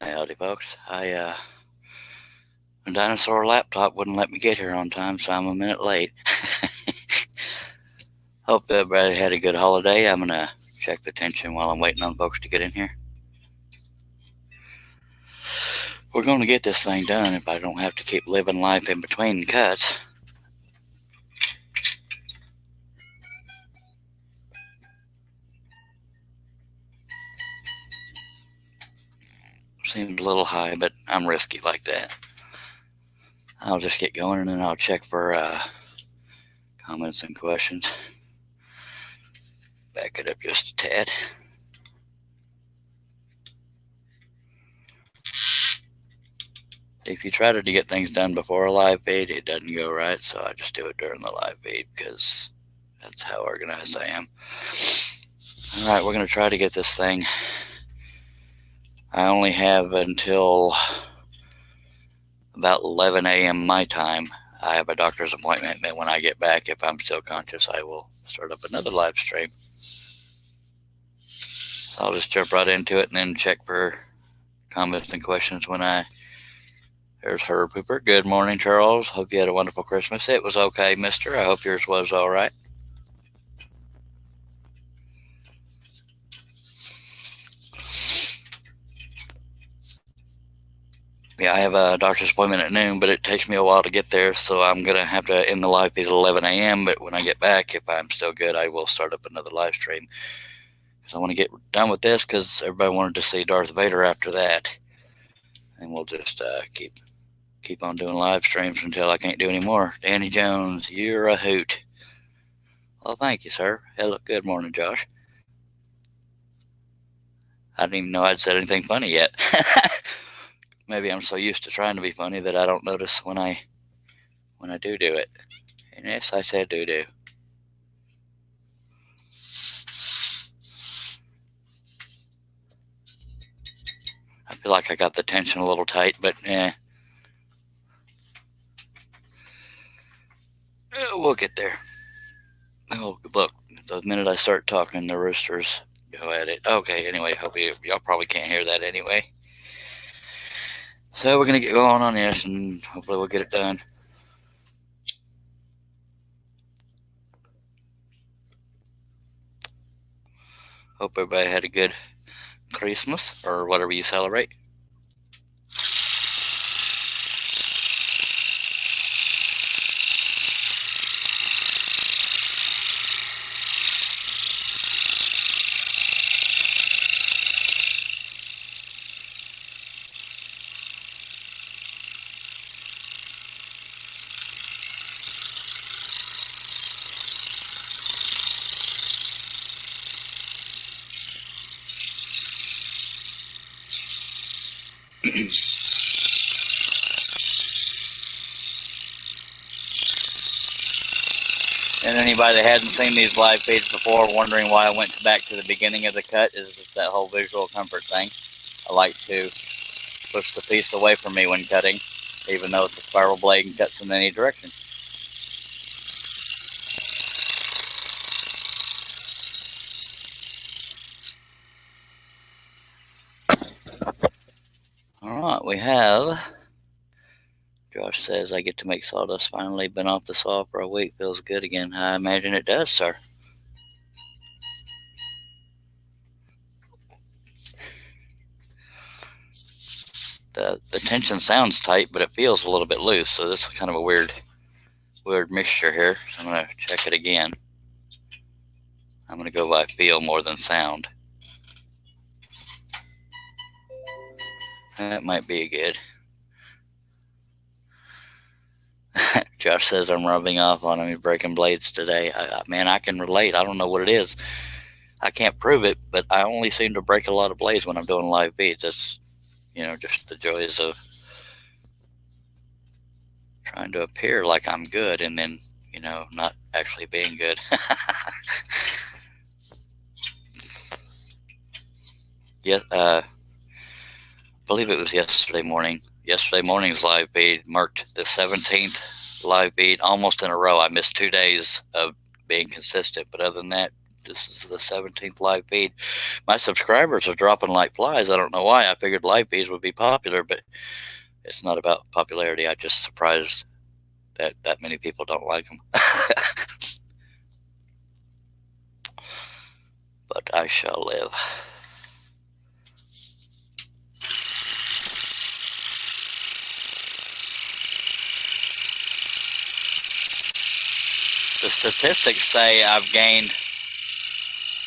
Howdy, folks. My dinosaur laptop wouldn't let me get here on time, so I'm a minute late. Hope everybody had a good holiday. I'm gonna check the tension while I'm waiting on folks to get in here. We're gonna get this thing done if I don't have to keep living life in between cuts. Seems a little high, but I'm risky like that. I'll just get going and then I'll check for comments and questions. Back it up just a tad. If you try to get things done before a live feed, it doesn't go right, so I just do it during the live feed because that's how organized I am. All right, we're going to try to get this thing. I only have until about 11 a.m. my time. I have a doctor's appointment, and when I get back, if I'm still conscious, I will start up another live stream. I'll just jump right into it and then check for comments and questions when I... There's Herb Hooper. Good morning, Charles. Hope you had a wonderful Christmas. It was okay, mister. I hope yours was all right. Yeah, I have a doctor's appointment at noon, but it takes me a while to get there, so I'm going to have to end the live feed at 11 a.m., but when I get back, if I'm still good, I will start up another live stream. Because I want to get done with this, because everybody wanted to see Darth Vader after that. And we'll just keep on doing live streams until I can't do any more. Danny Jones, you're a hoot. Well, thank you, sir. Hello, good morning, Josh. I didn't even know I'd said anything funny yet. Maybe I'm so used to trying to be funny that I don't notice when I do it. And yes, I said do. I feel like I got the tension a little tight, but we'll get there. Oh, look, the minute I start talking, the roosters go at it. Okay, anyway, hope y'all probably can't hear that anyway. So we're going to get going on this, and hopefully we'll get it done. Hope everybody had a good Christmas, or whatever you celebrate. And anybody that hadn't seen these live feeds before, wondering why I went back to the beginning of the cut, is just that whole visual comfort thing. I like to push the piece away from me when cutting, even though it's a spiral blade and cuts in any direction. All right, we have... Josh says, I get to make sawdust finally. Been off the saw for a week. Feels good again. I imagine it does, sir. The tension sounds tight, but it feels a little bit loose. So this is kind of a weird mixture here. I'm going to check it again. I'm going to go by feel more than sound. That might be good. Josh says I'm rubbing off on him. He's breaking blades today. Man, I can relate. I don't know what it is. I can't prove it, but I only seem to break a lot of blades when I'm doing live feeds. That's, just the joys of trying to appear like I'm good and then, not actually being good. Yeah, I believe it was yesterday morning. Yesterday morning's live feed marked the 17th live feed almost in a row. I missed 2 days of being consistent, but other than that, This is the 17th live feed. My subscribers are dropping like flies. I don't know why. I figured live feeds would be popular, but it's not about popularity. I'm just surprised that many people don't like them. But I shall live. The statistics say I've gained,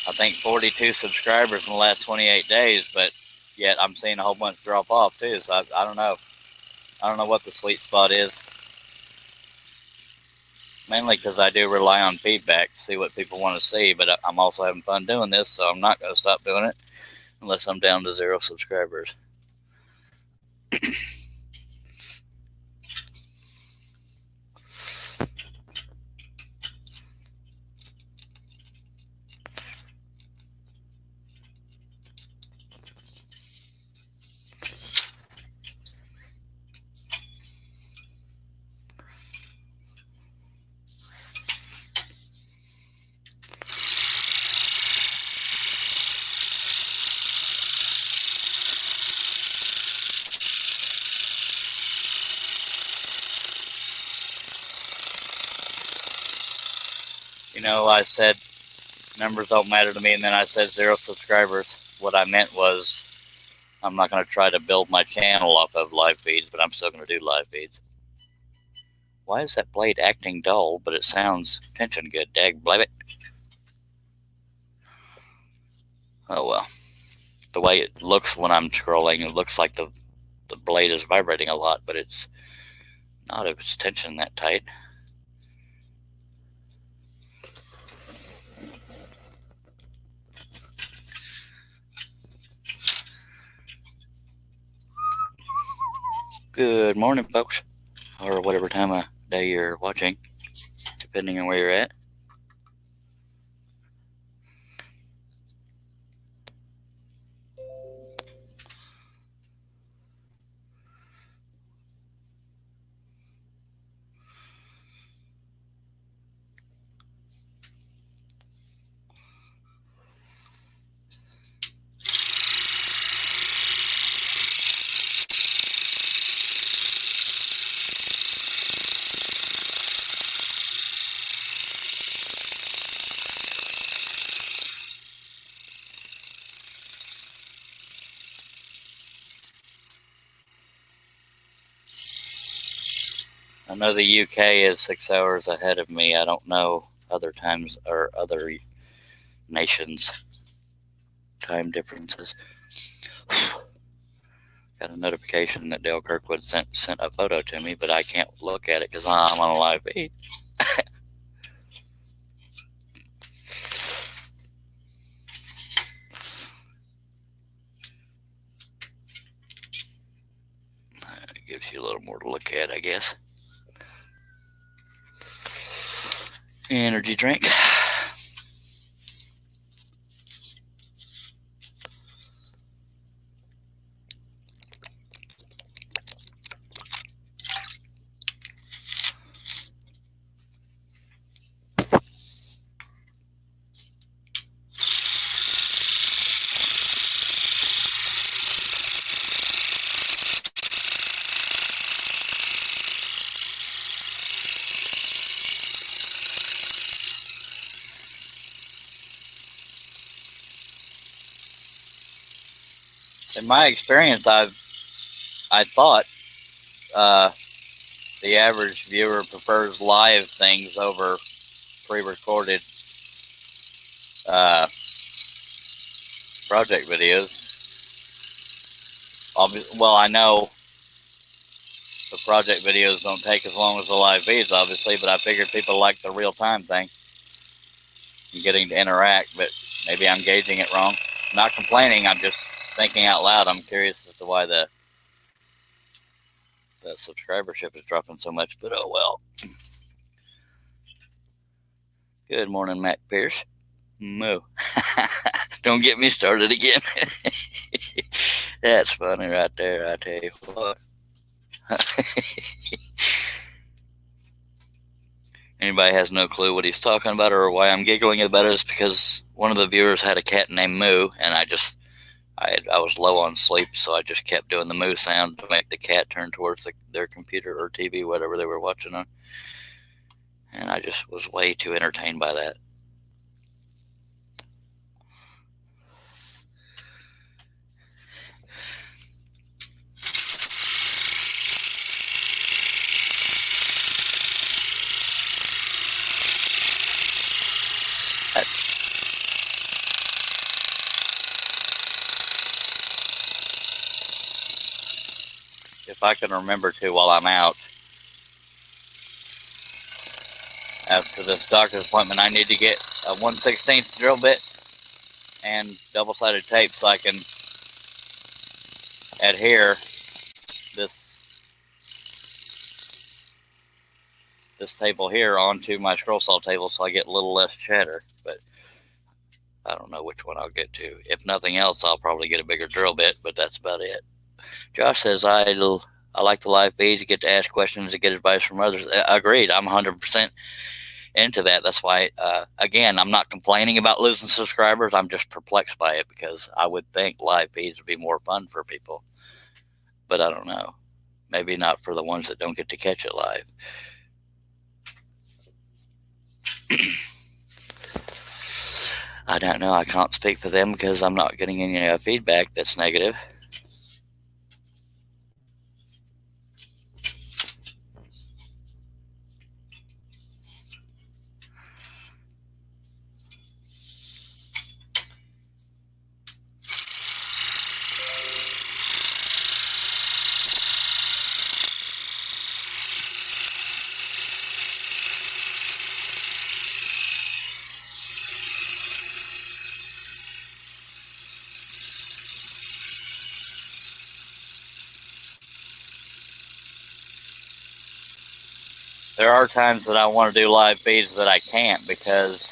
I think, 42 subscribers in the last 28 days, but yet I'm seeing a whole bunch drop off too. So I don't know. I don't know what the sweet spot is. Mainly because I do rely on feedback to see what people want to see, but I'm also having fun doing this, so I'm not going to stop doing it unless I'm down to 0 subscribers. You know, I said numbers don't matter to me, and then I said 0 subscribers. What I meant was I'm not going to try to build my channel off of live feeds, but I'm still going to do live feeds. Why is that blade acting dull, but it sounds tension good? Dag blabbit. Oh well. The way it looks when I'm scrolling, it looks like the blade is vibrating a lot, but it's not if it's tension that tight. Good morning, folks, or whatever time of day you're watching, depending on where you're at. I know the UK is 6 hours ahead of me. I don't know other times or other nations' time differences. Got a notification that Dale Kirkwood sent a photo to me, but I can't look at it because I'm on a live feed. It gives you a little more to look at, I guess. Energy drink. In my experience, I thought the average viewer prefers live things over pre-recorded project videos. Well, I know the project videos don't take as long as the live feeds, obviously, but I figured people like the real-time thing and getting to interact, but maybe I'm gauging it wrong. I'm not complaining, I'm just thinking out loud. I'm curious as to why the subscribership is dropping so much, but oh well. Good morning, Matt Pierce. Moo. Don't get me started again. That's funny right there, I tell you what. Anybody has no clue what he's talking about or why I'm giggling about it is because one of the viewers had a cat named Moo, and I was low on sleep, so I just kept doing the moo sound to make the cat turn towards their computer or TV, whatever they were watching on. And I just was way too entertained by that. If I can remember to while I'm out, after this doctor's appointment, I need to get a 1/16 drill bit and double-sided tape so I can adhere this table here onto my scroll saw table so I get a little less chatter. But I don't know which one I'll get to. If nothing else, I'll probably get a bigger drill bit, but that's about it. Josh says, I like the live feeds, get to ask questions and get advice from others. Agreed. I'm 100% into that. That's why, again, I'm not complaining about losing subscribers. I'm just perplexed by it because I would think live feeds would be more fun for people. But I don't know. Maybe not for the ones that don't get to catch it live. I don't know. I can't speak for them because I'm not getting any feedback that's negative. There are times that I want to do live feeds that I can't because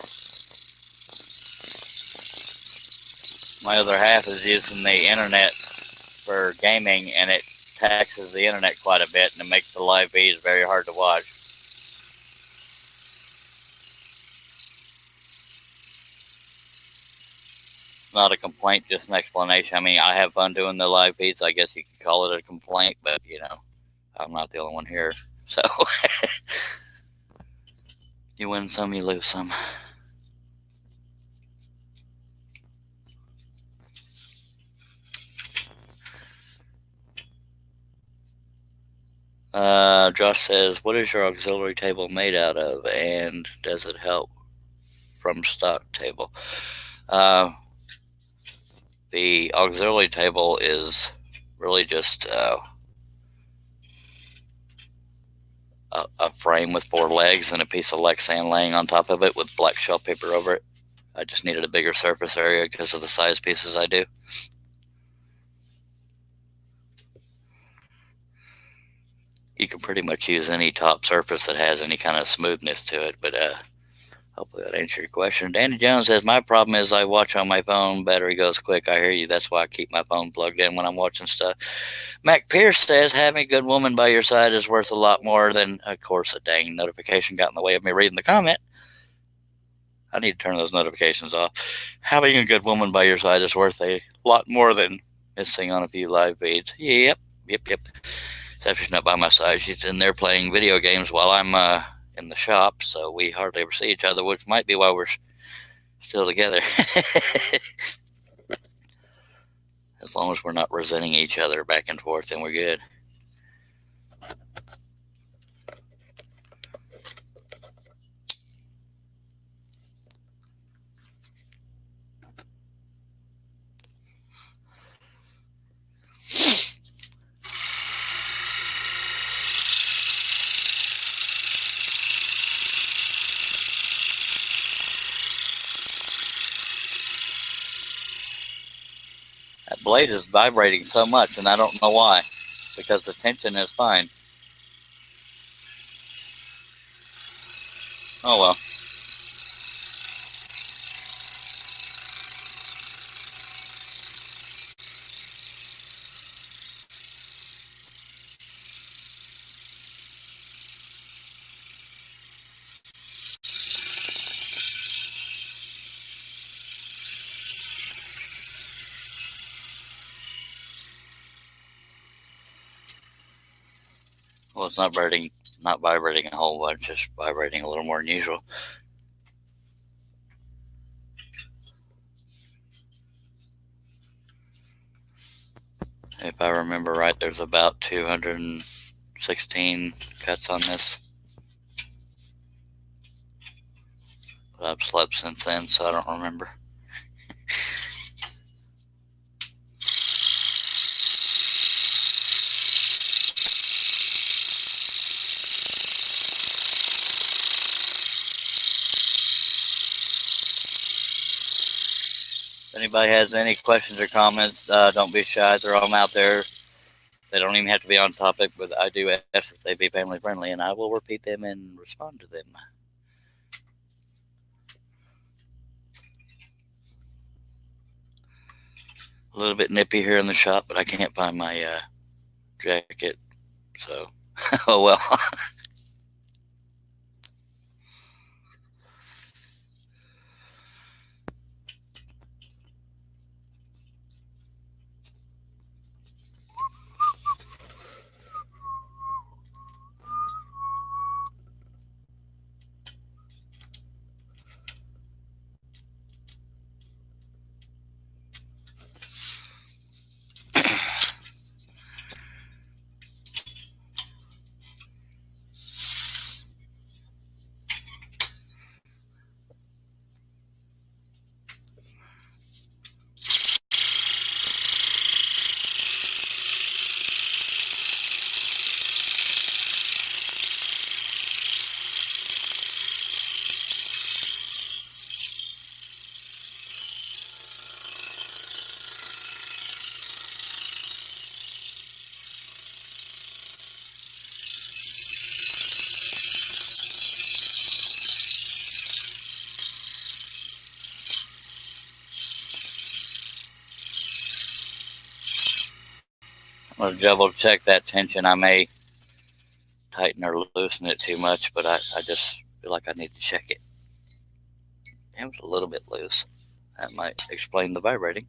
my other half is using the internet for gaming, and it taxes the internet quite a bit, and it makes the live feeds very hard to watch. It's not a complaint, just an explanation. I mean, I have fun doing the live feeds. I guess you could call it a complaint, but, you know, I'm not the only one here. So, you win some, you lose some. Josh says, what is your auxiliary table made out of, and does it help from stock table? The auxiliary table is really just a frame with 4 legs and a piece of Lexan laying on top of it with black shelf paper over it. I just needed a bigger surface area because of the size pieces I do. You can pretty much use any top surface that has any kind of smoothness to it, but hopefully that answered your question. Danny Jones says, my problem is I watch on my phone, battery goes quick. I hear you. That's why I keep my phone plugged in when I'm watching stuff. Mac Pierce says, having a good woman by your side is worth a lot more than, of course, a dang notification got in the way of me reading the comment. I need to turn those notifications off. Having a good woman by your side is worth a lot more than missing on a few live feeds. Yep. Except she's not by my side. She's in there playing video games while I'm in the shop, so we hardly ever see each other, which might be why we're still together. As long as we're not resenting each other back and forth, then we're good. That blade is vibrating so much, and I don't know why, because the tension is fine. Oh well. Well, it's not vibrating a whole bunch, just vibrating a little more than usual. If I remember right, there's about 216 cuts on this. But I've slept since then, so I don't remember. If anybody has any questions or comments, don't be shy. Throw them out there. They don't even have to be on topic, but I do ask that they be family friendly, and I will repeat them and respond to them. A little bit nippy here in the shop, but I can't find my jacket, so oh well. I'm going to double check that tension. I may tighten or loosen it too much, but I just feel like I need to check it. It was a little bit loose. That might explain the vibrating.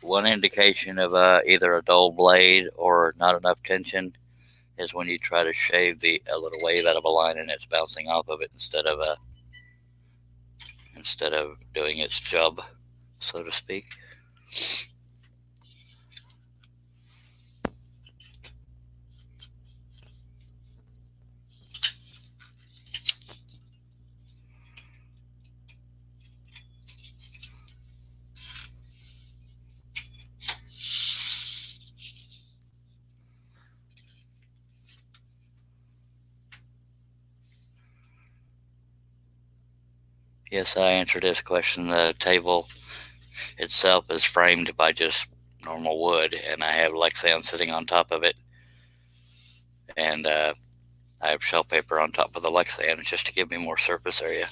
One indication of either a dull blade or not enough tension is when you try to shave a little wave out of a line and it's bouncing off of it instead of doing its job, so to speak. Yes, I answered this question. The table itself is framed by just normal wood, and I have Lexan sitting on top of it, and I have shelf paper on top of the Lexan just to give me more surface area.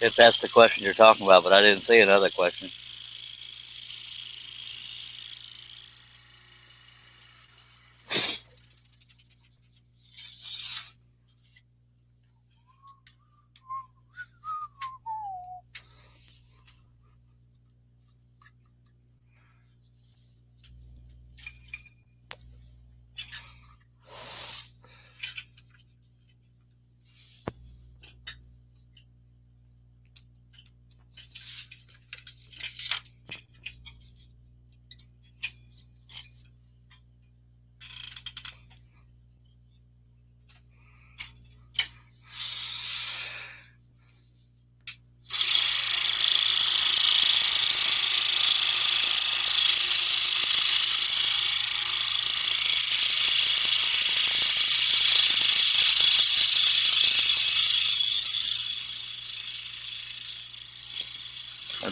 If that's the question you're talking about, but I didn't see another question.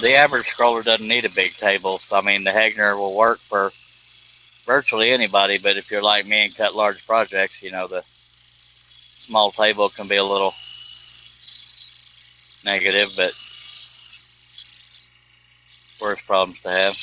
the average scroller doesn't need a big table. So, I mean, the Hegner will work for virtually anybody, but if you're like me and cut large projects, the small table can be a little negative, but worse problems to have.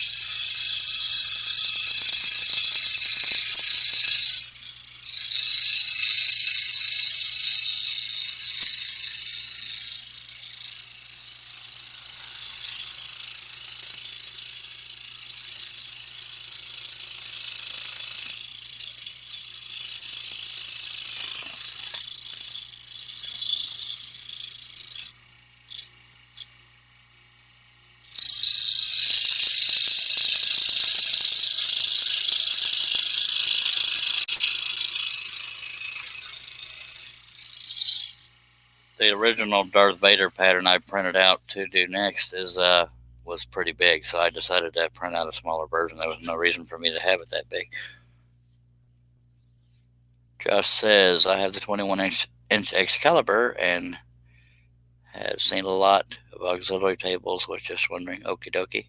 The original Darth Vader pattern I printed out to do next was pretty big, so I decided to print out a smaller version. There was no reason for me to have it that big. Josh says, I have the 21-inch Excalibur and have seen a lot of auxiliary tables. Was just wondering. Okie dokie.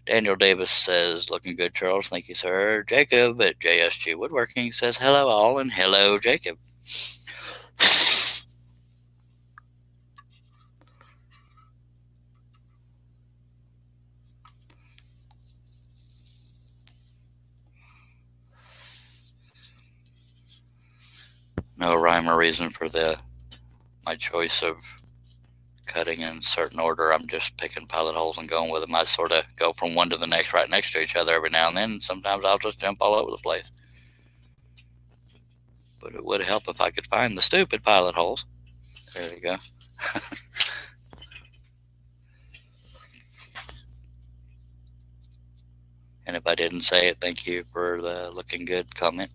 Daniel Davis says, looking good, Charles. Thank you, sir. Jacob at JSG Woodworking says, hello all, and hello, Jacob. No rhyme or reason for my choice of cutting in certain order. I'm just picking pilot holes and going with them. I sort of go from one to the next right next to each other every now and then. Sometimes I'll just jump all over the place. But it would help if I could find the stupid pilot holes. There you go. And if I didn't say it, thank you for the looking good comment.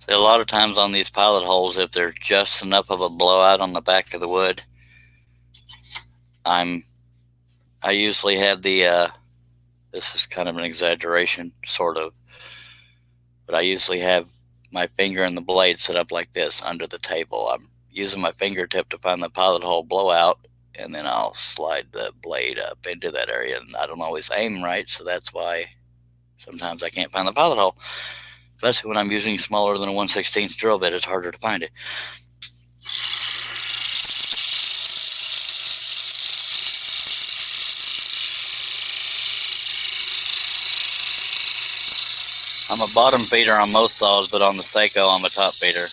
See, a lot of times on these pilot holes, if there's just enough of a blowout on the back of the wood, I usually have this is kind of an exaggeration, sort of, but I usually have my finger and the blade set up like this under the table. I'm using my fingertip to find the pilot hole blowout, and then I'll slide the blade up into that area, and I don't always aim right, so that's why sometimes I can't find the pilot hole. Especially when I'm using smaller than a 1/16 drill bit, it's harder to find it. I'm a bottom feeder on most saws, but on the Seiko, I'm a top feeder.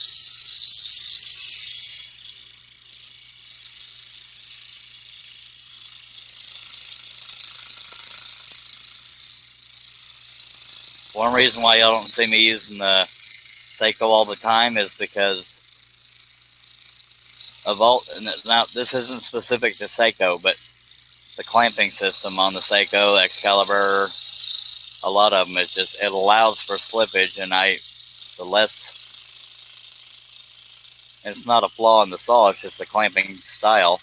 One reason why y'all don't see me using the Seiko all the time is because of now this isn't specific to Seiko, but the clamping system on the Seiko, Excalibur, a lot of them, it allows for slippage, and it's not a flaw in the saw, it's just the clamping style.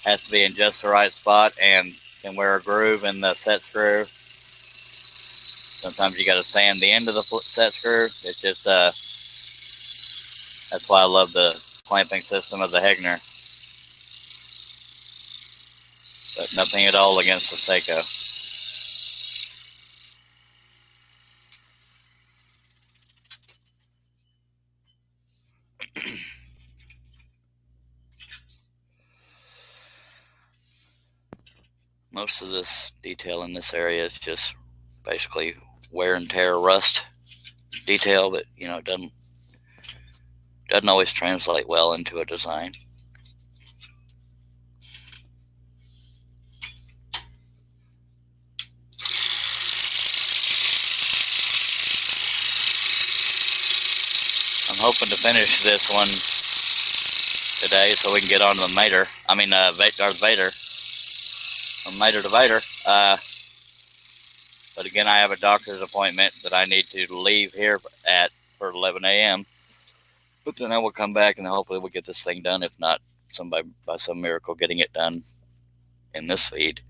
Has to be in just the right spot and can wear a groove in the set screw. Sometimes you got to sand the end of the set screw. It's just, that's why I love the clamping system of the Hegner. But nothing at all against the Seiko. Most of this detail in this area is just basically wear and tear, rust detail, but it doesn't always translate well into a design. hoping to finish this one today so we can get on to the Mater. Darth Vader. From Mater to Vader. But again, I have a doctor's appointment that I need to leave here at for 11 a.m. But then I will come back and hopefully we'll get this thing done. If not, by some miracle getting it done in this feed.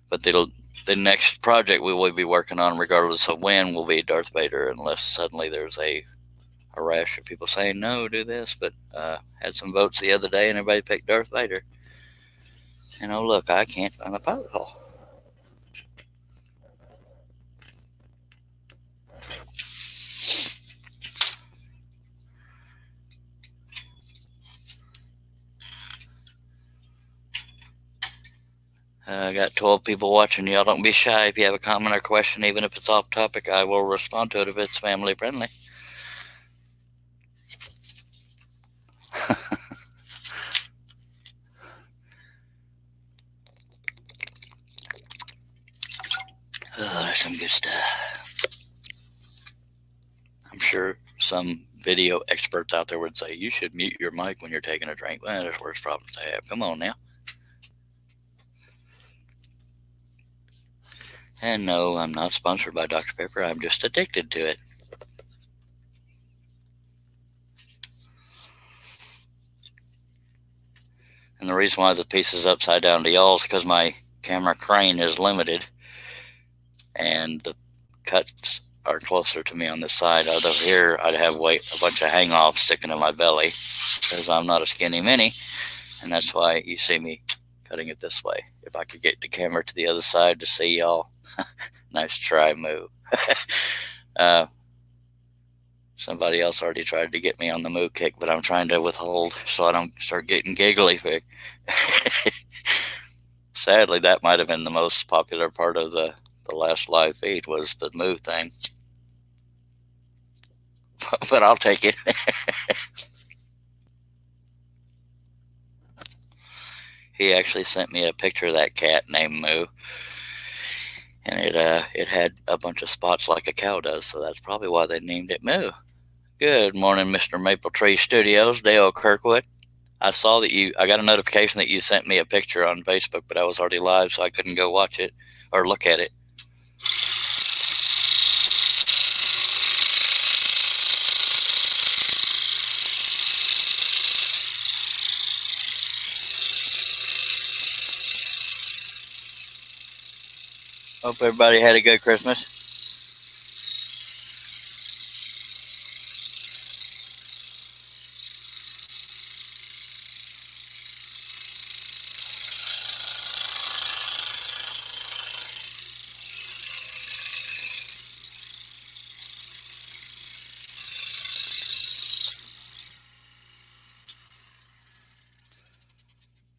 But the next project we will be working on, regardless of when, will be Darth Vader, unless suddenly there's a rash of people saying no, do this. But had some votes the other day and everybody picked Darth Vader. And oh look, I can't find a pilot hole. I got 12 people watching. Y'all don't be shy. If you have a comment or question, even if it's off topic, I will respond to it if it's family friendly. Oh, that's some good stuff. I'm sure some video experts out there would say you should mute your mic when you're taking a drink. Well, there's worse problems to have. Come on now. And no, I'm not sponsored by Dr. Pepper. I'm just addicted to it. And the reason why the piece is upside down to y'all is because my camera crane is limited. And the cuts are closer to me on this side. Out of here, I'd have a bunch of hang-offs sticking in my belly because I'm not a skinny mini. And that's why you see me cutting it this way. If I could get the camera to the other side to see y'all. Nice try, Moo. Somebody else already tried to get me on the Moo kick, but I'm trying to withhold so I don't start getting giggly. Sadly, that might have been the most popular part of the last live feed was the Moo thing. But I'll take it. He actually sent me a picture of that cat named Moo. And it had a bunch of spots like a cow does, so that's probably why they named it Moo. Good morning, Mr. Maple Tree Studios, Dale Kirkwood. I saw that I got a notification that you sent me a picture on Facebook, but I was already live, so I couldn't go watch it or look at it. Hope everybody had a good Christmas.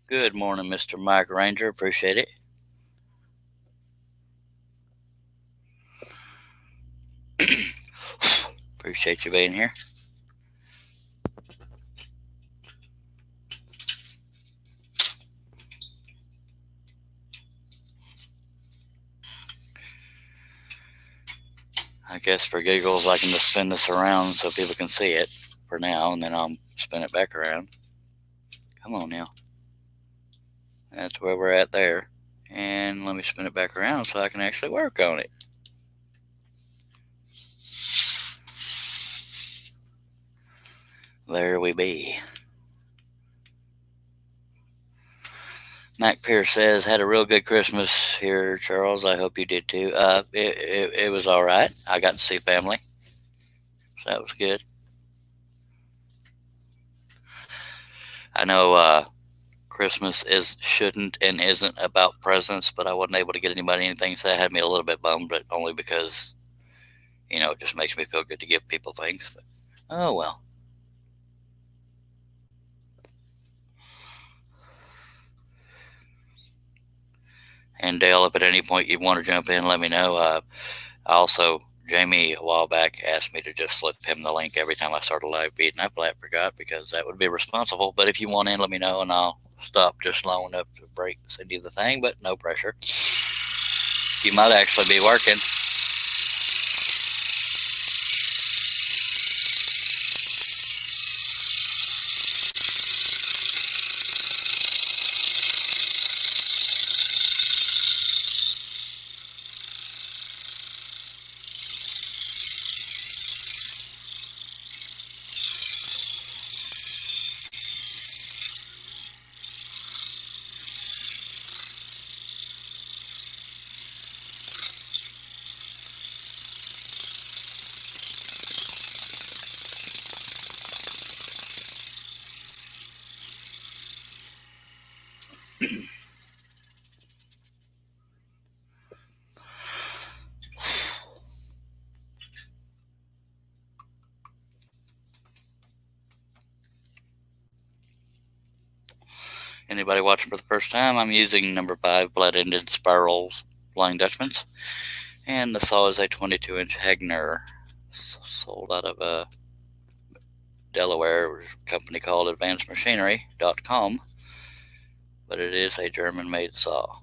Good morning, Mr. Mike Ranger. Appreciate it. Appreciate you being here. I guess for giggles, I can just spin this around so people can see it for now, and then I'll spin it back around. Come on now. That's where we're at there. And let me spin it back around so I can actually work on it. There we be. Mac Pierce says, had a real good Christmas here, Charles. I hope you did too. It was all right. I got to see family. So that was good. I know Christmas shouldn't and isn't about presents, but I wasn't able to get anybody anything, so that had me a little bit bummed, but only because, it just makes me feel good to give people things. But, oh, well. And Dale, if at any point you want to jump in, let me know. Jamie, a while back, asked me to just slip him the link every time I start a live feed, and I flat forgot because that would be responsible. But if you want in, let me know, and I'll stop just long enough to send you the thing, but no pressure. You might actually be working. Anybody watching for the first time, I'm using number 5 blood-ended spirals Flying Dutchmans, and the saw is a 22-inch Hagner, sold out of Delaware, a company called AdvancedMachinery.com, but it is a German-made saw.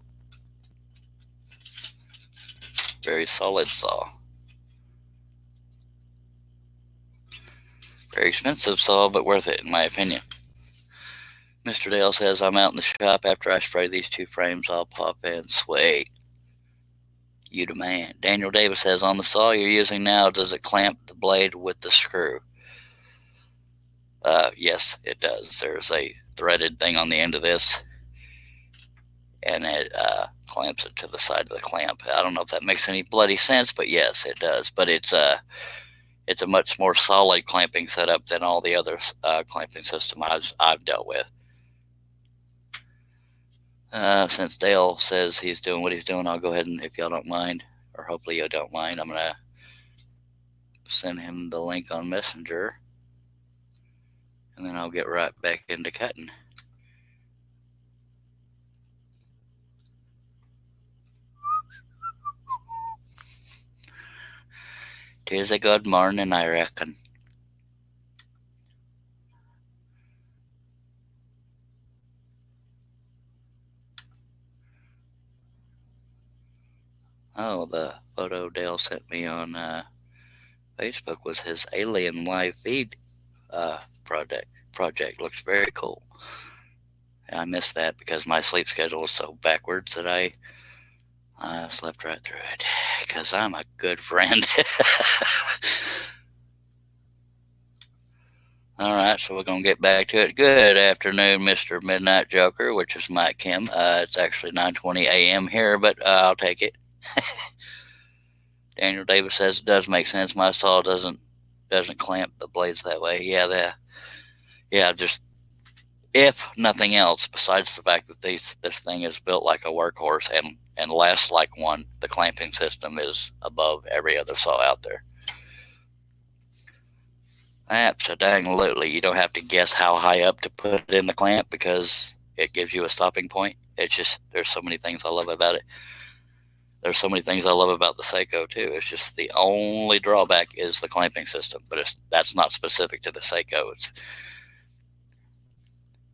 Very solid saw. Very expensive saw, but worth it in my opinion. Mr. Dale says, I'm out in the shop. After I spray these 2 frames, I'll pop in. Sweet. You the man. Daniel Davis says, on the saw you're using now, does it clamp the blade with the screw? Yes, it does. There's a threaded thing on the end of this, and it clamps it to the side of the clamp. I don't know if that makes any bloody sense, but yes, it does. But it's a much more solid clamping setup than all the other clamping system I've dealt with. Since Dale says he's doing what he's doing, I'll go ahead and, if y'all don't mind, or hopefully you don't mind, I'm going to send him the link on Messenger, and then I'll get right back into cutting. Tis a good morning, I reckon. Oh, the photo Dale sent me on Facebook was his alien live feed project. Looks very cool. I missed that because my sleep schedule was so backwards that I slept right through it because I'm a good friend. All right, so we're going to get back to it. Good afternoon, Mr. Midnight Joker, which is Mike Kim. It's actually 9:20 a.m. here, but I'll take it. Daniel Davis says it does make sense. My saw doesn't clamp the blades that way. Just if nothing else, besides the fact that this thing is built like a workhorse and lasts like one, the clamping system is above every other saw out there. Absolutely. You don't have to guess how high up to put it in the clamp because it gives you a stopping point. It's just, there's so many things I love about it. There's so many things I love about the Seiko too. It's just the only drawback is the clamping system, but that's not specific to the Seiko.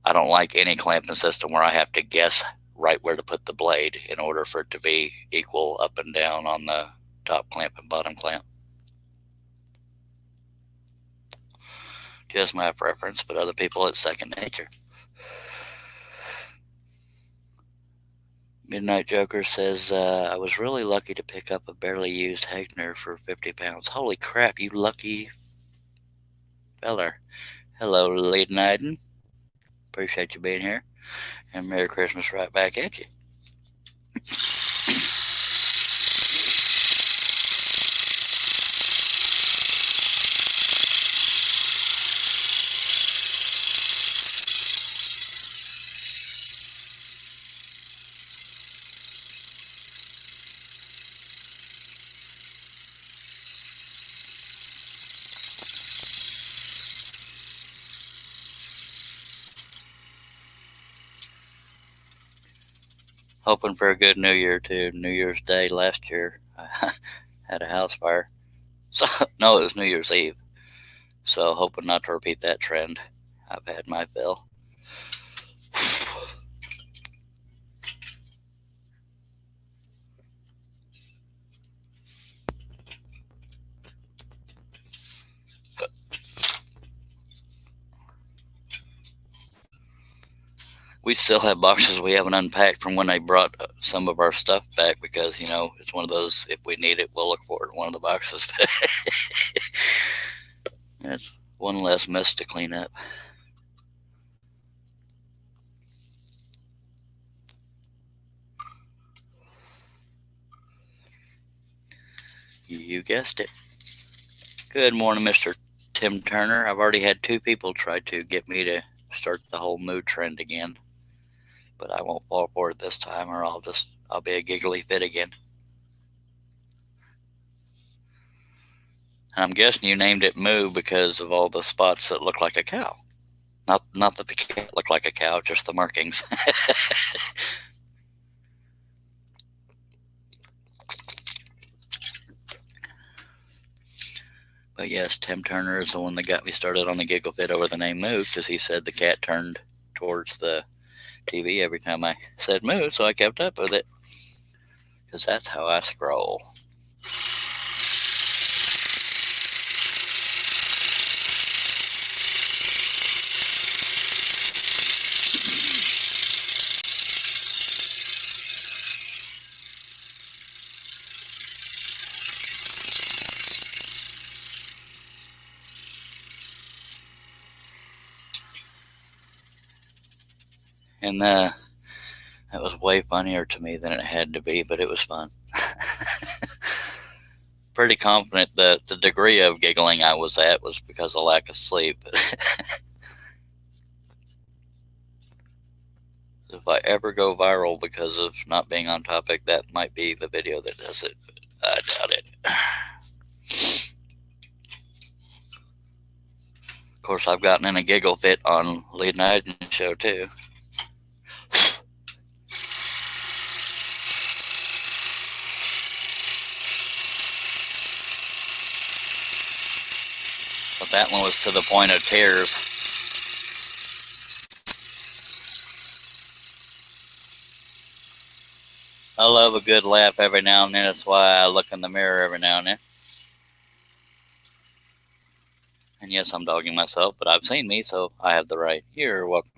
I don't like any clamping system where I have to guess right where to put the blade in order for it to be equal up and down on the top clamp and bottom clamp. Just my preference, but other people it's second nature. Midnight Joker says, I was really lucky to pick up a barely used Hagner for 50 pounds. Holy crap, you lucky feller. Hello, Leiden Iden. Appreciate you being here. And Merry Christmas right back at you. Hoping for a good New Year too. New Year's Day last year, I had a house fire. So no, it was New Year's Eve. So hoping not to repeat that trend. I've had my fill. We still have boxes we haven't unpacked from when they brought some of our stuff back because, it's one of those, if we need it, we'll look for it in one of the boxes. It's one less mess to clean up. You guessed it. Good morning, Mr. Tim Turner. I've already had 2 people try to get me to start the whole mood trend again. But I won't fall for it this time or I'll be a giggly fit again. And I'm guessing you named it Moo because of all the spots that look like a cow. Not that the cat looked like a cow, just the markings. But yes, Tim Turner is the one that got me started on the giggle fit over the name Moo, because he said the cat turned towards the TV every time I said Moo, so I kept up with it, because that's how I scroll. And that was way funnier to me than it had to be, but it was fun. Pretty confident that the degree of giggling I was at was because of lack of sleep. If I ever go viral because of not being on topic, that might be the video that does it, but I doubt it. Of course, I've gotten in a giggle fit on Lee Niden's show too. But that one was to the point of tears. I love a good laugh every now and then. That's why I look in the mirror every now and then. And yes, I'm dogging myself, but I've seen me, so I have the right. You're welcome.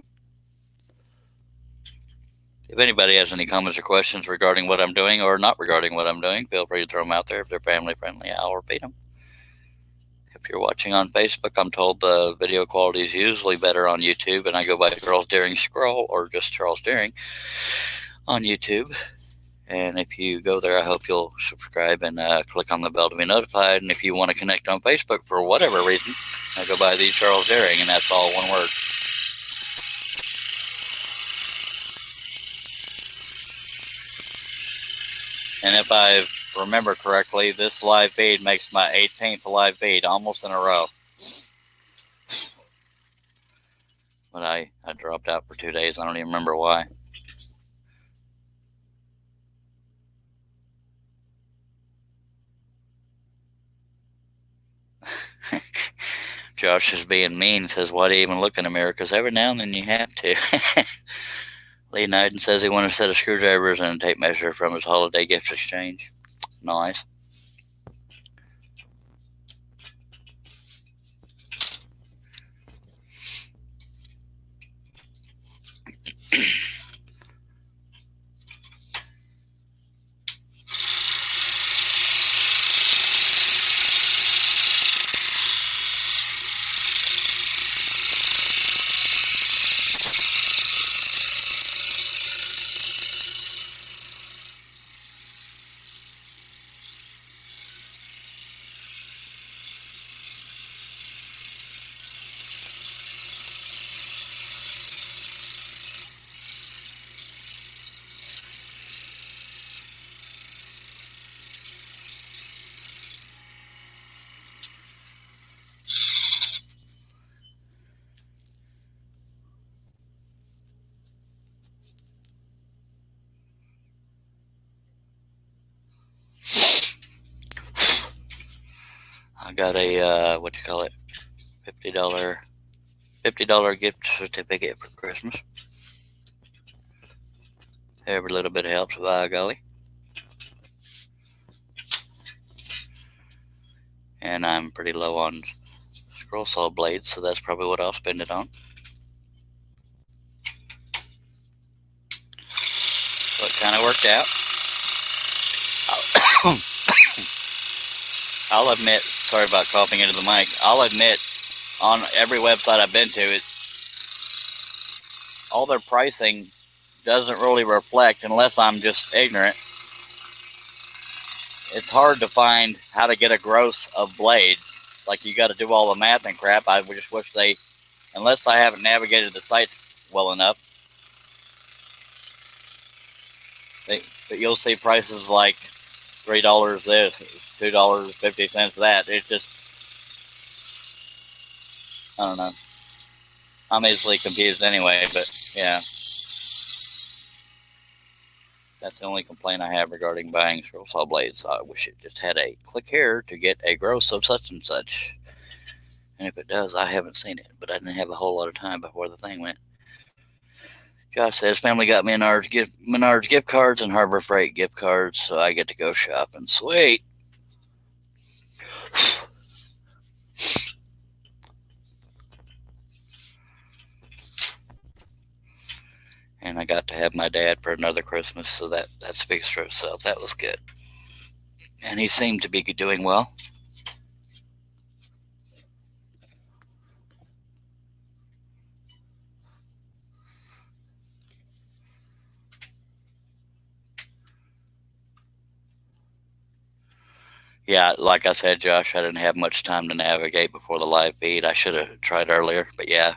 If anybody has any comments or questions regarding what I'm doing or not regarding what I'm doing, feel free to throw them out there. If they're family friendly, I'll repeat them. If you're watching on Facebook, I'm told the video quality is usually better on YouTube, and I go by Charles Deering Scroll or just Charles Deering on YouTube. And if you go there, I hope you'll subscribe and click on the bell to be notified. And if you want to connect on Facebook for whatever reason, I go by the Charles Deering, and that's all one word. And if I remember correctly, this live feed makes my 18th live feed, almost in a row. But I dropped out for 2 days. I don't even remember why. Josh is being mean, says, why do you even look in the mirror? Because every now and then you have to. Lee Nyden says he won a set of screwdrivers and a tape measure from his holiday gift exchange. Nice. I got a, $50 gift certificate for Christmas. Every little bit helps, by golly. And I'm pretty low on scroll saw blades, so that's probably what I'll spend it on. So it kind of worked out. I'll admit, sorry about coughing into the mic, I'll admit on every website I've been to, all their pricing doesn't really reflect, unless I'm just ignorant. It's hard to find how to get a gross of blades. Like, you got to do all the math and crap. I just wish they, unless I haven't navigated the site well enough, but you'll see prices like $3 this, $2.50 that. It's just, I don't know. I'm easily confused anyway, but yeah, that's the only complaint I have regarding buying scroll saw blades. I wish it just had a click here to get a gross of such and such. And if it does, I haven't seen it, but I didn't have a whole lot of time before the thing went. Josh says family got Menards gift cards and Harbor Freight gift cards, so I get to go shopping. Sweet. And I got to have my dad for another Christmas, so that speaks for itself. That was good. And he seemed to be doing well. Yeah, like I said, Josh, I didn't have much time to navigate before the live feed. I should have tried earlier, but yeah,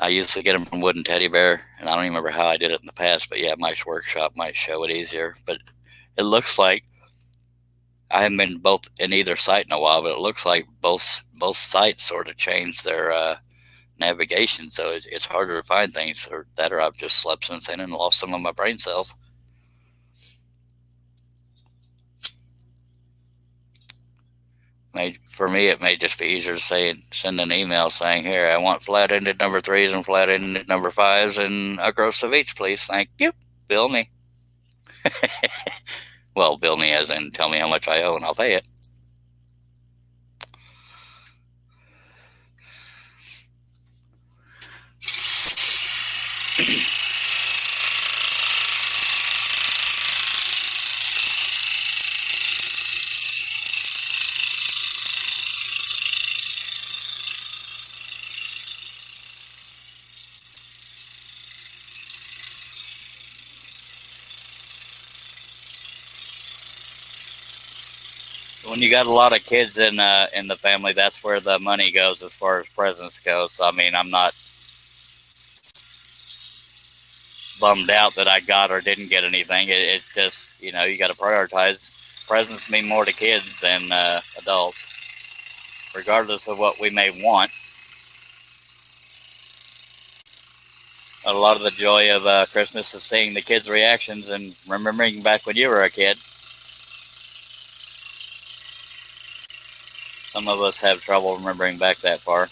I usually get them from Wooden Teddy Bear, and I don't even remember how I did it in the past, but yeah, Mike's Workshop might show it easier. But it looks like I haven't been both in either site in a while, but it looks like both sites sort of changed their navigation, so it's harder to find things, or that, or I've just slept since then and lost some of my brain cells. For me, it may just be easier to send an email saying, "Here, I want flat-ended number threes and flat-ended number fives, and a gross of each, please. Thank you. Bill me." Well, bill me as in tell me how much I owe and I'll pay it. When you got a lot of kids in the family, that's where the money goes as far as presents go. So I mean, I'm not bummed out that I got or didn't get anything. It's just, you got to prioritize. Presents mean more to kids than adults, regardless of what we may want. A lot of the joy of Christmas is seeing the kids' reactions and remembering back when you were a kid. Some of us have trouble remembering back that far.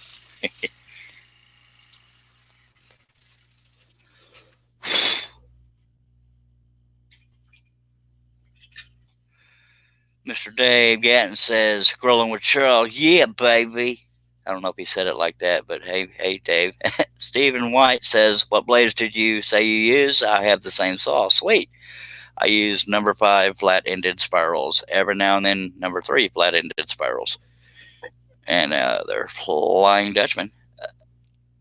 Mr. Dave Gatton says, "Scrolling with Charles, yeah, baby." I don't know if he said it like that, but hey, Dave. Stephen White says, "What blades did you say you use?" I have the same saw. Sweet. I use number 5 flat-ended spirals. Every now and then, number 3 flat-ended spirals. And they're Flying Dutchman.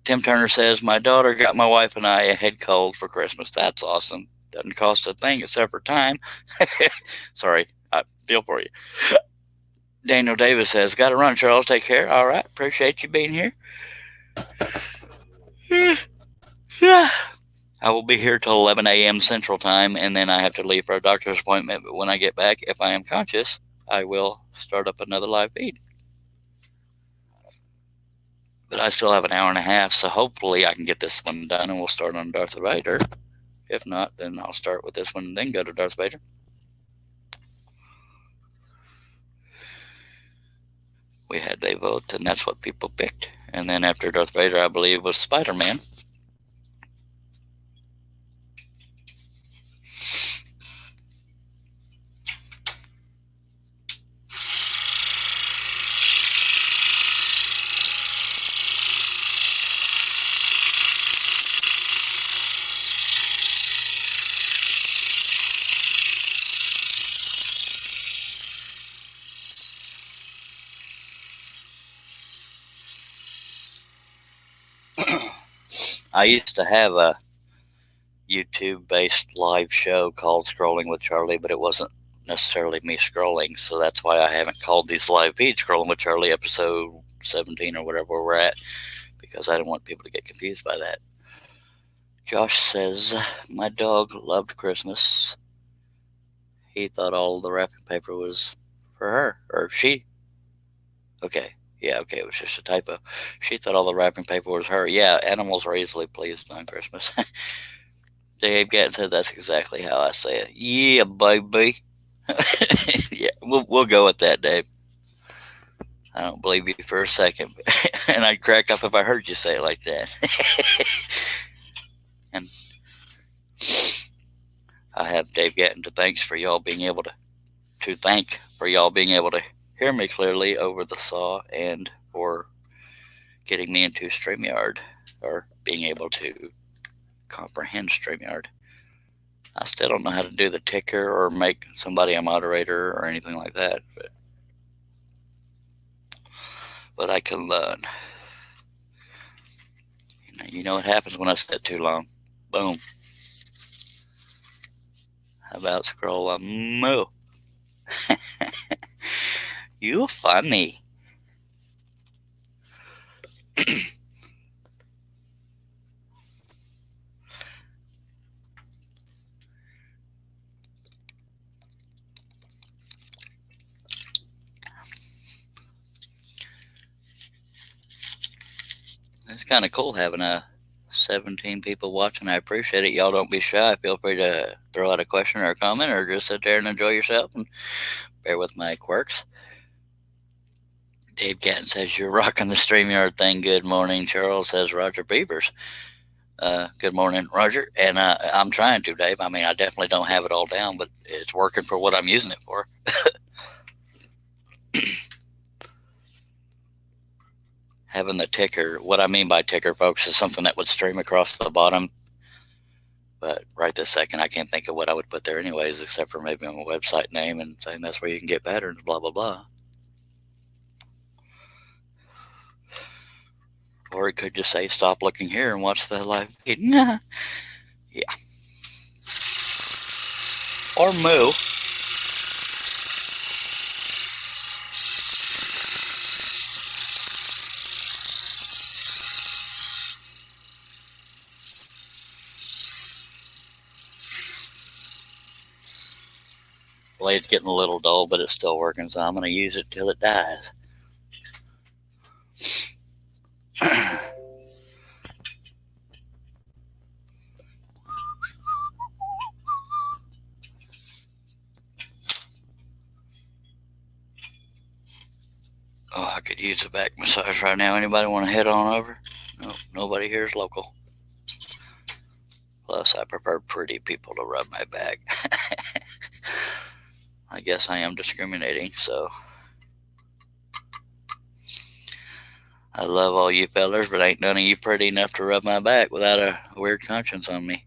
Tim Turner says, "My daughter got my wife and I a head cold for Christmas." That's awesome. Doesn't cost a thing except for time. Sorry, I feel for you. Daniel Davis says, "Got to run, Charles. Take care." All right. Appreciate you being here. I will be here till 11 a.m. Central Time, and then I have to leave for a doctor's appointment. But when I get back, if I am conscious, I will start up another live feed. But I still have an hour and a half, so hopefully I can get this one done, and we'll start on Darth Vader. If not, then I'll start with this one and then go to Darth Vader. We had a vote, and that's what people picked. And then after Darth Vader, I believe, was Spider-Man. I used to have a YouTube-based live show called Scrolling with Charlie, but it wasn't necessarily me scrolling, so that's why I haven't called these live feeds Scrolling with Charlie episode 17 or whatever we're at, because I don't want people to get confused by that. Josh says, "My dog loved Christmas. He thought all the wrapping paper was for her, or she." Okay, Yeah, okay, it was just a typo. She thought all the wrapping paper was her. Yeah, animals are easily pleased on Christmas. Dave Gatton said that's exactly how I say it. Yeah, baby. Yeah, we'll go with that, Dave. I don't believe you for a second, and I'd crack up if I heard you say it like that. And I have Dave Gatton to thanks for y'all being able to thank for y'all being able to hear me clearly over the saw and for getting me into StreamYard or being able to comprehend StreamYard. I still don't know how to do the ticker or make somebody a moderator or anything like that, but I can learn. You know what happens when I sit too long? Boom. How about scroll a moo? You funny. It's kind of cool having 17 people watching. I appreciate it. Y'all don't be shy. Feel free to throw out a question or a comment or just sit there and enjoy yourself and bear with my quirks. Dave Gatton says, you're rocking the StreamYard thing. Good morning. Charles says, Roger Beavers. Good morning, Roger. And I'm trying to, Dave. I mean, I definitely don't have it all down, but it's working for what I'm using it for. Having the ticker, what I mean by ticker, folks, is something that would stream across the bottom. But right this second, I can't think of what I would put there anyways, except for maybe my website name and saying that's where you can get patterns, blah, blah, blah. Or it could just say, stop looking here and watch the live feed. Yeah. Or moo. Blade's getting a little dull, but it's still working, so I'm going to use it till it dies. Oh, I could use a back massage right now. Anybody want to head on over? No, nobody here is local. Plus, I prefer pretty people to rub my back. I guess I am discriminating, so I love all you fellers, but ain't none of you pretty enough to rub my back without a weird conscience on me.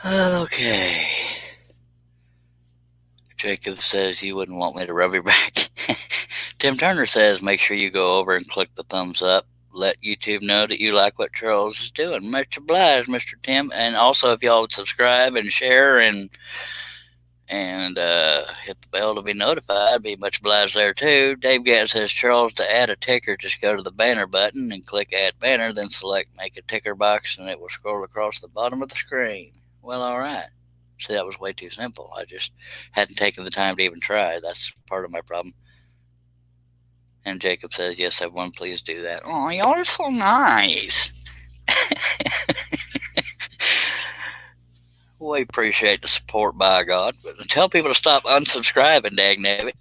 Okay. Jacob says you wouldn't want me to rub your back. Tim Turner says make sure you go over and click the thumbs up. Let YouTube know that you like what Charles is doing. Much obliged, Mr. Tim. And also, if y'all would subscribe and share and hit the bell to be notified, be much obliged there too. Dave Gatton says, Charles, to add a ticker, just go to the banner button and click add banner, then select make a ticker box, and it will scroll across the bottom of the screen. Well, all right. See, that was way too simple. I just hadn't taken the time to even try. That's part of my problem. And Jacob says, yes, everyone, please do that. Oh, y'all are so nice. We appreciate the support, by God. But tell people to stop unsubscribing, dagnabbit.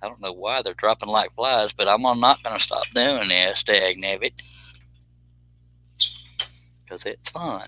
I don't know why they're dropping like flies, but I'm not going to stop doing this, dagnabbit, because it's fun.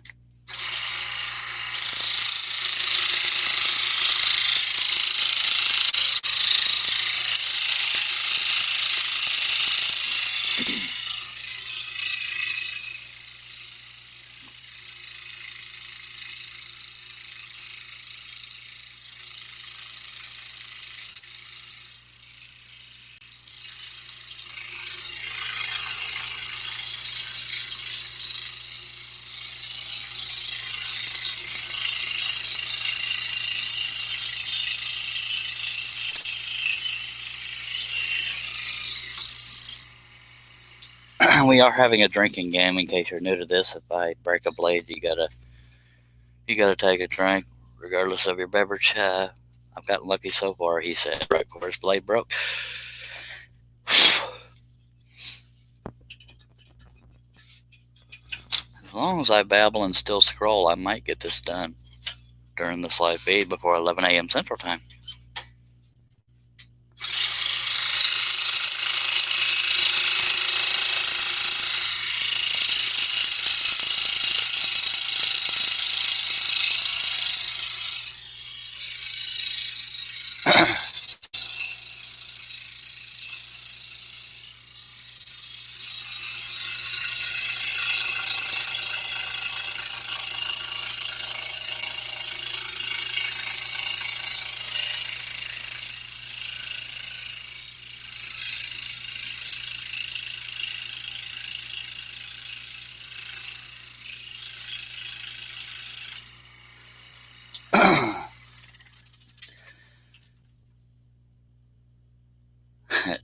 We are having a drinking game. In case you're new to this, if I break a blade, you gotta take a drink, regardless of your beverage. I've gotten lucky so far, he said, right before his blade broke. As long as I babble and still scroll, I might get this done during this live feed before 11 a.m. Central Time.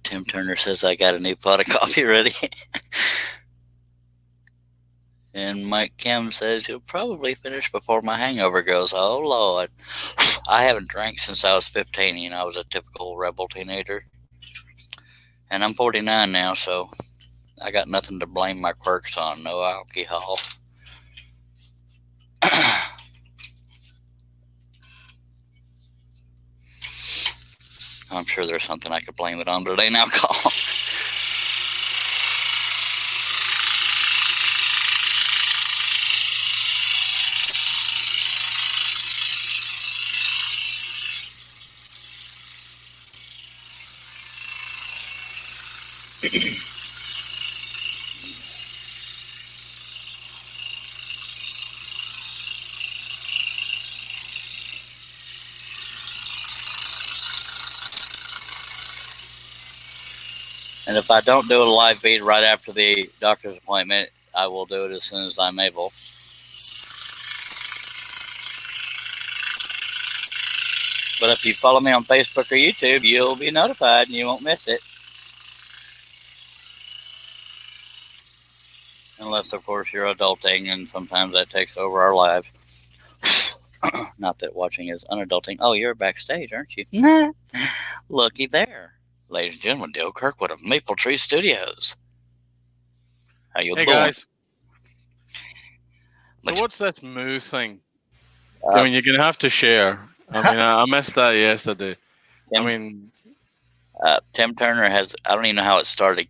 Tim Turner says I got a new pot of coffee ready. And Mike Kim says he'll probably finish before my hangover goes. Oh, Lord. I haven't drank since I was 15. You know, I was a typical rebel teenager. And I'm 49 now, so I got nothing to blame my quirks on. No alcohol. I'm sure there's something I could blame it on, but it ain't alcohol. And if I don't do a live feed right after the doctor's appointment, I will do it as soon as I'm able. But if you follow me on Facebook or YouTube, you'll be notified and you won't miss it. Unless, of course, you're adulting, and sometimes that takes over our lives. Not that watching is unadulting. Oh, you're backstage, aren't you? Looky there. Ladies and gentlemen, Dale Kirkwood of Maple Tree Studios. How you doing? Hey, guys. So what's this moo thing? I mean, you're going to have to share. I mean, I missed that yesterday. Tim Turner has, I don't even know how it started,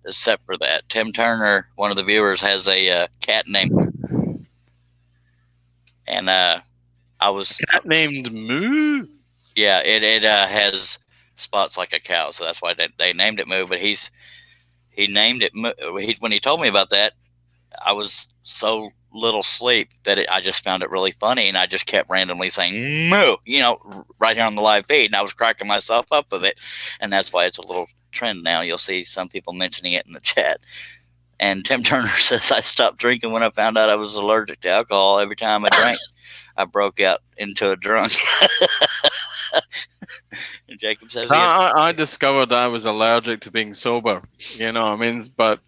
except for that. Tim Turner, one of the viewers, has a cat named, and I was... A cat named Moo? Yeah, it has spots like a cow, so that's why they named it Moo, but he named it Moo. When he told me about that, I was so little sleep that I just found it really funny, and I just kept randomly saying Moo, you know, right here on the live feed, and I was cracking myself up with it, and that's why it's a little trend now. You'll see some people mentioning it in the chat. And Tim Turner says, I stopped drinking when I found out I was allergic to alcohol. Every time I drank, I broke out into a drunk. And Jacob says, I discovered I was allergic to being sober. You know, I mean, but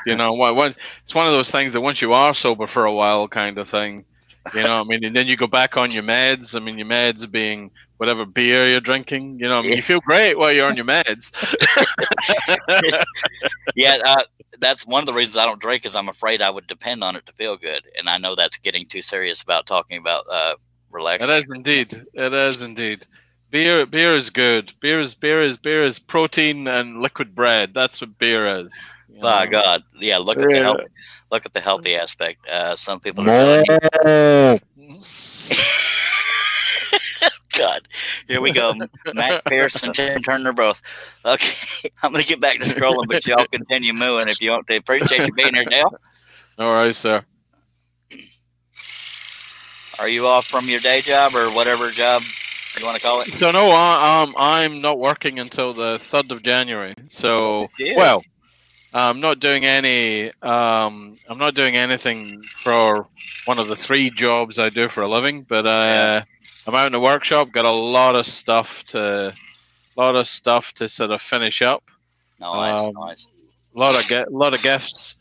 you know, what it's one of those things that once you are sober for a while, kind of thing. You know, I mean, and then you go back on your meds. I mean, your meds being whatever beer you're drinking. You know, I mean, you feel great while you're on your meds. Yeah, that's one of the reasons I don't drink is I'm afraid I would depend on it to feel good, and I know that's getting too serious about talking about It relaxing. is indeed. It is indeed. Beer is good. Beer is protein and liquid bread. That's what beer is. You By know. God, yeah. Yeah. Look at the healthy aspect. Some people are telling you. God, here we go. Mac Pierce and Tim Turner both. Okay, I'm gonna get back to scrolling, but y'all continue moving if you want to. Appreciate you being here, Dale. All right, sir. Are you off from your day job or whatever job you want to call it? So no, I'm not working until the 3rd of January. So Shit. well, I'm not doing anything for one of the 3 jobs I do for a living. But Yeah. I'm out in the workshop. Got a lot of stuff to sort of finish up. Nice, A nice. lot of gifts.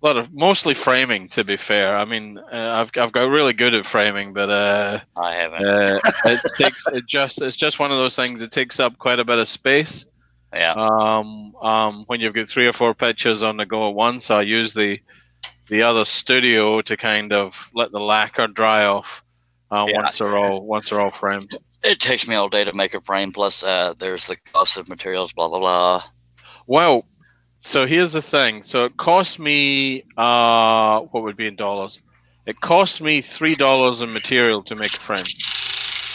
A lot of mostly framing. To be fair, I mean, I've got really good at framing, but I haven't. it's just one of those things. It takes up quite a bit of space. Yeah. When you've got 3 or 4 pictures on the go at once, I use the other studio to kind of let the lacquer dry off once they're all framed. It takes me all day to make a frame. Plus, there's the cost of materials. Blah blah blah. Well, so here's the thing. So it cost me what would be in dollars? It cost me $3 in material to make a frame.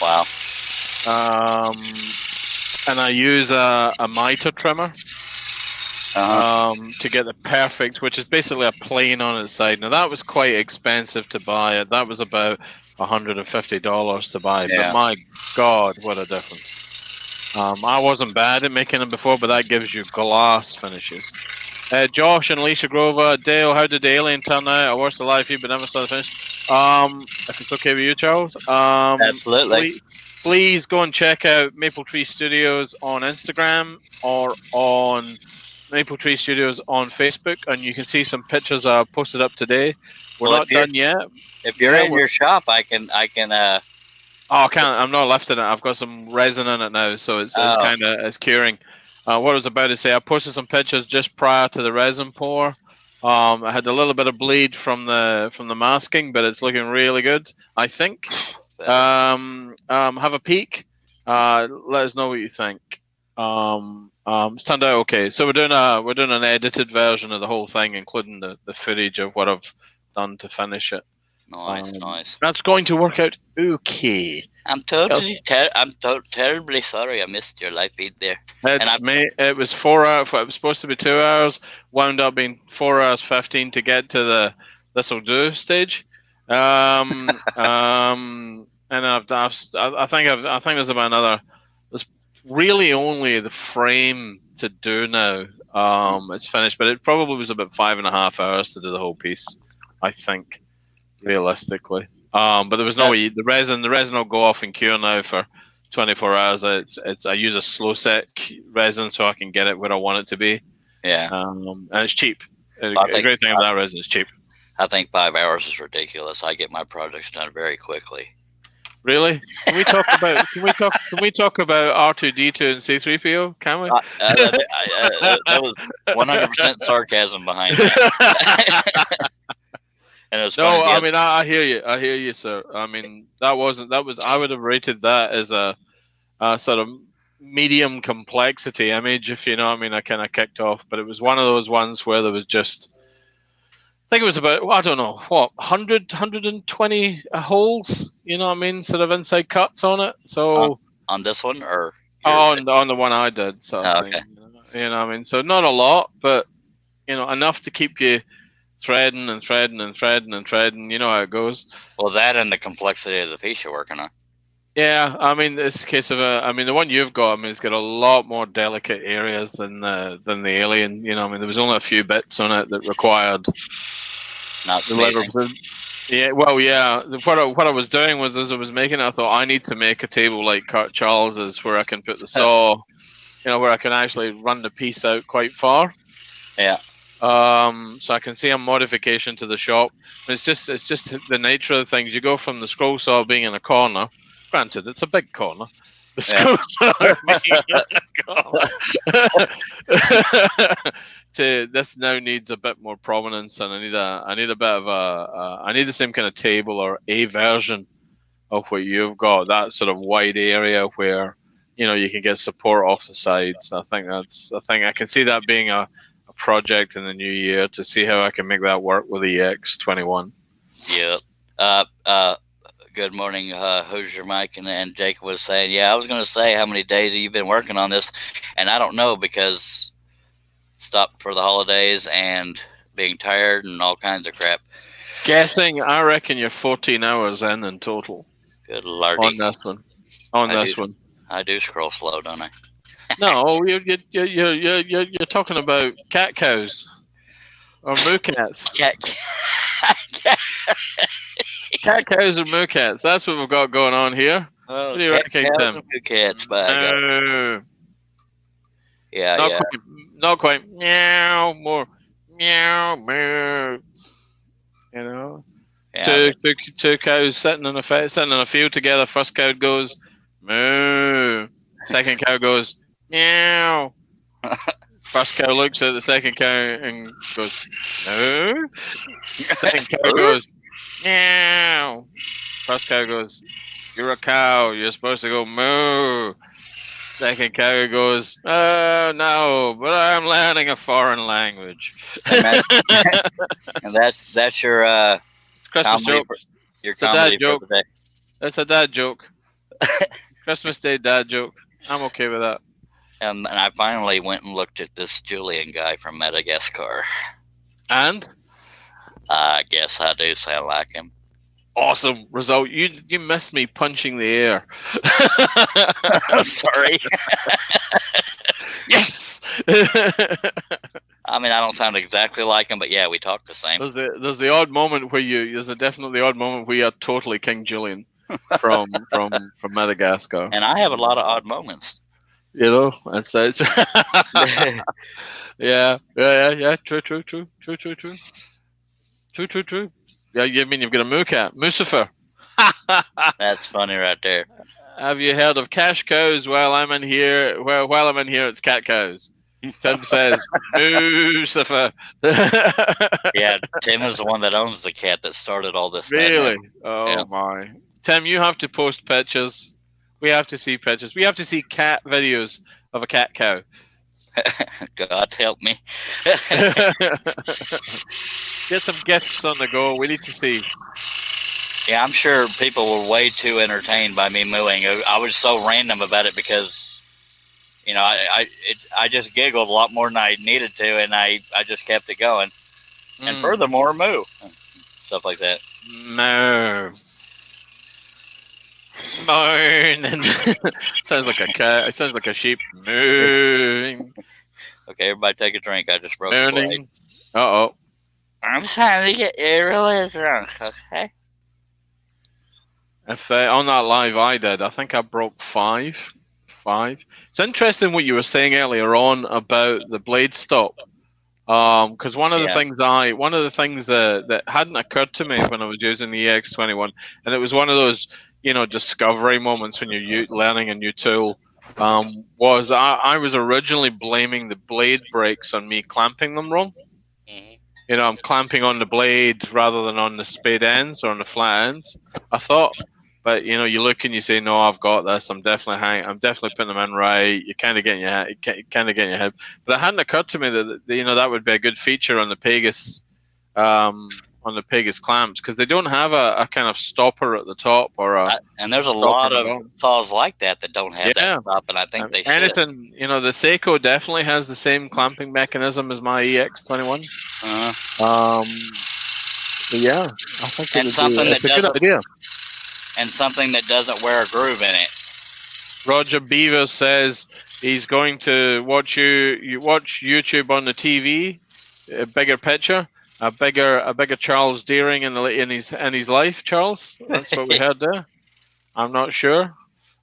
Wow. And I use a miter trimmer to get the perfect, which is basically a plane on its side. Now that was quite expensive to buy. That was about $150 to buy. Yeah. But my God, what a difference! I wasn't bad at making them before, but that gives you glass finishes. Josh and Alicia Grover, Dale, how did the Alien turn out? I watched the live feed, but never saw the finish. If it's okay with you, Charles. Absolutely. Please go and check out Maple Tree Studios on Instagram or on Maple Tree Studios on Facebook, and you can see some pictures I posted up today. We're not done yet. If you're in your shop, I can. Oh, I can't. I'm not lifting it. I've got some resin in it now, so it's kind of it's curing. What I was about to say, I posted some pictures just prior to the resin pour. I had a little bit of bleed from the masking, but it's looking really good, I think. Have a peek. Let us know what you think. It's turned out okay. So we're doing an edited version of the whole thing, including the footage of what I've done to finish it. Nice. That's going to work out okay. I'm terribly sorry I missed your live feed there. It was 4 hours. It was supposed to be 2 hours. Wound up being 4 hours 15 to get to the this'll do stage. And I think there's about another. There's really only the frame to do now. It's finished, but it probably was about 5.5 hours to do the whole piece, I think, realistically. But there was no way. The resin will go off and cure now for 24 hours. I use a slow set resin so I can get it where I want it to be. Yeah. And it's cheap. The great thing about that resin is cheap. I think 5 hours is ridiculous. I get my projects done very quickly. Really? Can we talk about R2D2 and C3PO? Can we? That was 100% sarcasm behind that. And it was funny. I mean, I hear you, sir. I mean, that was. I would have rated that as a sort of medium complexity image, if you know what I mean. I kind of kicked off, but it was one of those ones where there was just. I think it was about, I don't know, 120 holes, you know what I mean, sort of inside cuts on it. So on this one or on the one I did, so okay. You know what I mean. So not a lot, but enough to keep you threading and threading and threading and threading. You know how it goes. Well, that and the complexity of the piece you're working on. Yeah, I mean, it's a case of the one you've got. I mean, it's got a lot more delicate areas than the Alien. You know, I mean, there was only a few bits on it that required. Not yeah, well, yeah. What I was doing was, as I was making it, I thought I need to make a table like Kurt Charles's, where I can put the saw, where I can actually run the piece out quite far. Yeah. So I can see a modification to the shop. It's just the nature of things. You go from the scroll saw being in a corner. Granted, it's a big corner, The Yeah. schools are to this now needs a bit more prominence, and I need a bit of I need the same kind of table or a version of what you've got, that sort of wide area where you can get support off the sides. I think I can see that being a project in the new year to see how I can make that work with the EX21. Yep. Good morning. Who's your mic? And Jake was saying, yeah, I was going to say how many days have you been working on this, and I don't know because stopped for the holidays and being tired and all kinds of crap. Guessing, I reckon you're 14 hours in total. Good lordy. On this one. I do scroll slow, don't I? No, you're talking about cat cows or moo cats. Cat cows or moo cats. That's what we've got going on here. Oh, what do you reckon, Tim? Cats, but yeah, not quite. Meow, more meow, moo. Yeah, two cows sitting in a field together. First cow goes moo. Second cow goes meow. First cow looks at the second cow and goes moo. Second cow goes meow. First cow goes, "You're a cow. You're supposed to go moo." Second cow goes, "Oh no, but I'm learning a foreign language." And that's your Christmas joke. Your comedy joke. for the day. That's a dad joke. Christmas Day dad joke. I'm okay with that. And I finally went and looked at this Julian guy from Madagascar. And? I guess I do sound like him. Awesome result. You missed me punching the air. Sorry. Yes. I mean, I don't sound exactly like him, but yeah, we talk the same. There's the odd moment where there's a definitely odd moment where you're totally King Julian from Madagascar. And I have a lot of odd moments. That's yeah. True. Yeah, you mean you've got a moo cat, Mucifer. That's funny right there. Have you heard of cash cows? While I'm in here, it's cat cows. Tim says, Mucifer. Yeah, Tim is the one that owns the cat that started all this. Really? Oh my. Tim, you have to post pictures. We have to see pictures. We have to see cat videos of a cat cow. God help me. Get some gifts on the go. We need to see. Yeah, I'm sure people were way too entertained by me mooing. I was so random about it because, I just giggled a lot more than I needed to, and I just kept it going. And furthermore, moo. Stuff like that. Moo. Moan. Sounds like a cat. It sounds like a sheep. Mooing. Okay, everybody take a drink. I just broke the blade. Uh-oh. I'm trying to get really drunk, okay? If on that live I did, I think I broke five. It's interesting what you were saying earlier on about the blade stop, because one of the things that hadn't occurred to me when I was using the EX21, and it was one of those discovery moments when you're learning a new tool, was I was originally blaming the blade brakes on me clamping them wrong. I'm clamping on the blade rather than on the spade ends or on the flat ends, I thought. But you look and you say, no, I've got this. I'm definitely putting them in right. You're kind of getting your head. But it hadn't occurred to me that that would be a good feature on the Pegasus clamps, because they don't have a kind of stopper at the top and there's a lot of saws like that don't have that stop, and I think they should. Anything, the Seiko definitely has the same clamping mechanism as my EX21. Yeah, I think it's a good idea. And something that doesn't wear a groove in it. Roger Beaver says he's going to watch YouTube on the TV, a bigger picture, a bigger Charles Deering in his life. Charles, that's what we heard there. I'm not sure.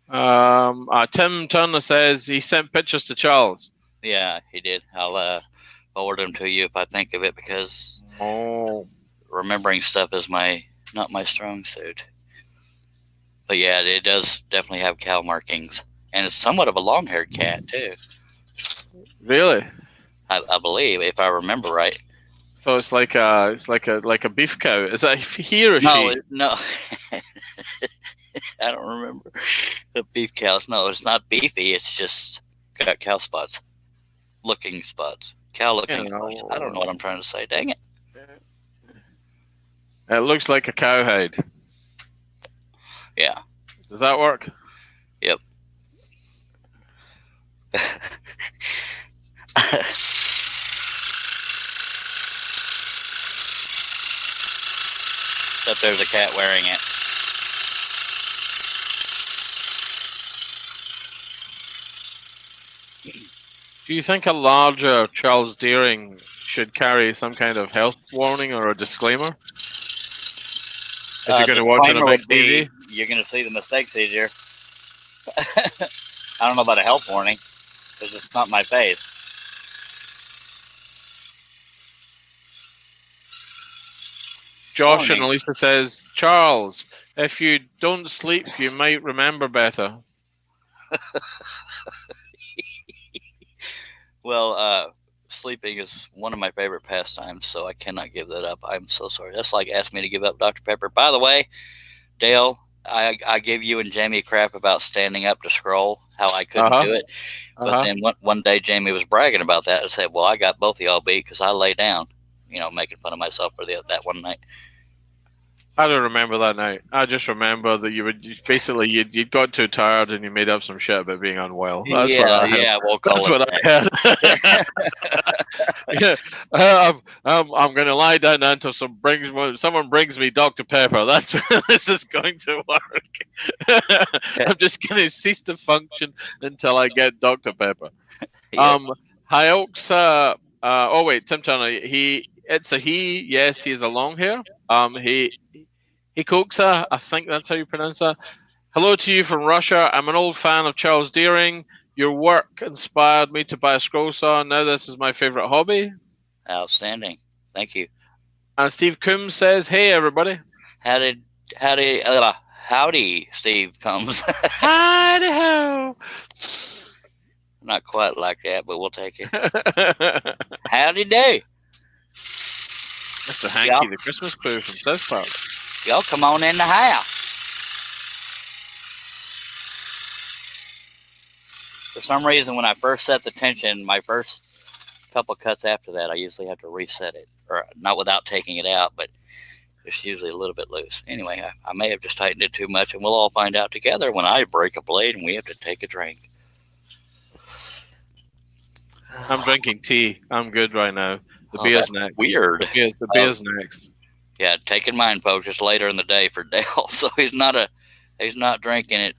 Tim Turner says he sent pictures to Charles. Yeah, he did. I'll forward them to you if I think of it, because remembering stuff is not my strong suit. But yeah, it does definitely have cow markings. and it's somewhat of a long-haired cat too. Really? I believe, if I remember right. So it's like a beef cow. Is that he or No, she? no, I don't remember the beef cows. No, it's not beefy. It's just got cow spots, looking spots, cow You looking spots. I don't know know, what I'm trying to say. Dang it. it looks like a cowhide. Yeah. Does that work? Yep. Except there's a cat wearing it. Do you think a larger Charles Deering should carry some kind of health warning or a disclaimer if you're going to watch on a Disclaimer big would be TV? you're going to see the mistakes easier. I don't know about a health warning because it's not my face. Josh and Warning. Elisa says, Charles, if you don't sleep, you might remember better. Well, sleeping is one of my favorite pastimes, so I cannot give that up. I'm so sorry. That's like asking me to give up Dr. Pepper. By the way, Dale, I gave you and Jamie crap about standing up to scroll, how I Uh couldn't huh. do it. Uh But huh. then one day Jamie was bragging about that and said, "Well, I got both of y'all beat because I lay down," making fun of myself for that one night. I don't remember that night. I just remember that basically you'd got too tired and you made up some shit about being unwell. That's what Yeah, I had. yeah, we'll That's call it what I that. had. Yeah, I'm gonna lie down now until someone brings me Dr Pepper. That's when this is going to work. I'm just gonna cease to function until I get Dr Pepper. Yep. Um, Hyox. Oh wait, Tim Turner. It's a he. Yes, he has a long hair. He Koksa. I think that's how you pronounce that. Hello to you from Russia. I'm an old fan of Charles Deering. Your work inspired me to buy a scroll saw. Now this is my favorite hobby. Outstanding. Thank you. And Steve Coombs says, "Hey everybody." How did howdy Steve comes? Hi ho. Not quite like that, but we'll take it. Mr. Howdy do. Hanky, Y'all the Christmas poo from South Park. y'all come on in the house. For some reason, when I first set the tension, my first couple cuts after that, I usually have to reset it, or not without taking it out, but it's usually a little bit loose. Anyway, I may have just tightened it too much, and we'll all find out together when I break a blade and we have to take a drink. I'm drinking tea. I'm good right now. The Oh, that's beer's next. weird. The beer's next. Yeah, taking mine, folks. It's later in the day for Dale, so he's not drinking at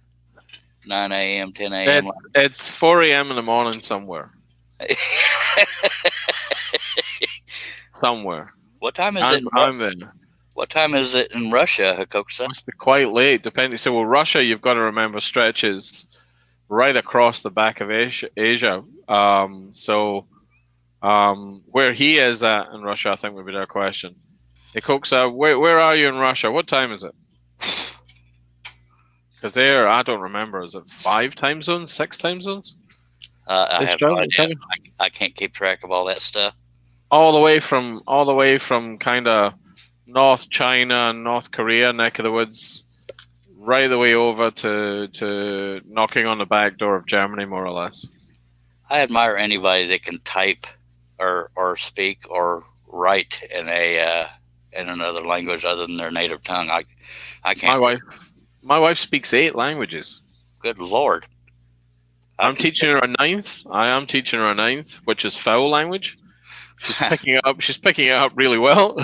9 a.m., 10 a.m. It's 4 a.m. in the morning somewhere. Somewhere. What time is it? I'm in. What time is it in Russia, Hakosa? Must be quite late, depending. So, well, Russia, you've got to remember, stretches right across the back of Asia. Where he is at in Russia, I think would be their question. Hey, Koksa, where are you in Russia? What time is it? Because there, I don't remember. Is it 5 time zones, 6 time zones? I have no idea. I can't keep track of all that stuff. All the way from kind of North China and North Korea neck of the woods, right the way over to knocking on the back door of Germany, more or less. I admire anybody that can type or speak or write in another language other than their native tongue. I can't. My wife speaks 8 languages. Good Lord. I'm teaching her a 9th. I am teaching her a 9th, which is foul language. She's picking it up. She's picking it up really well.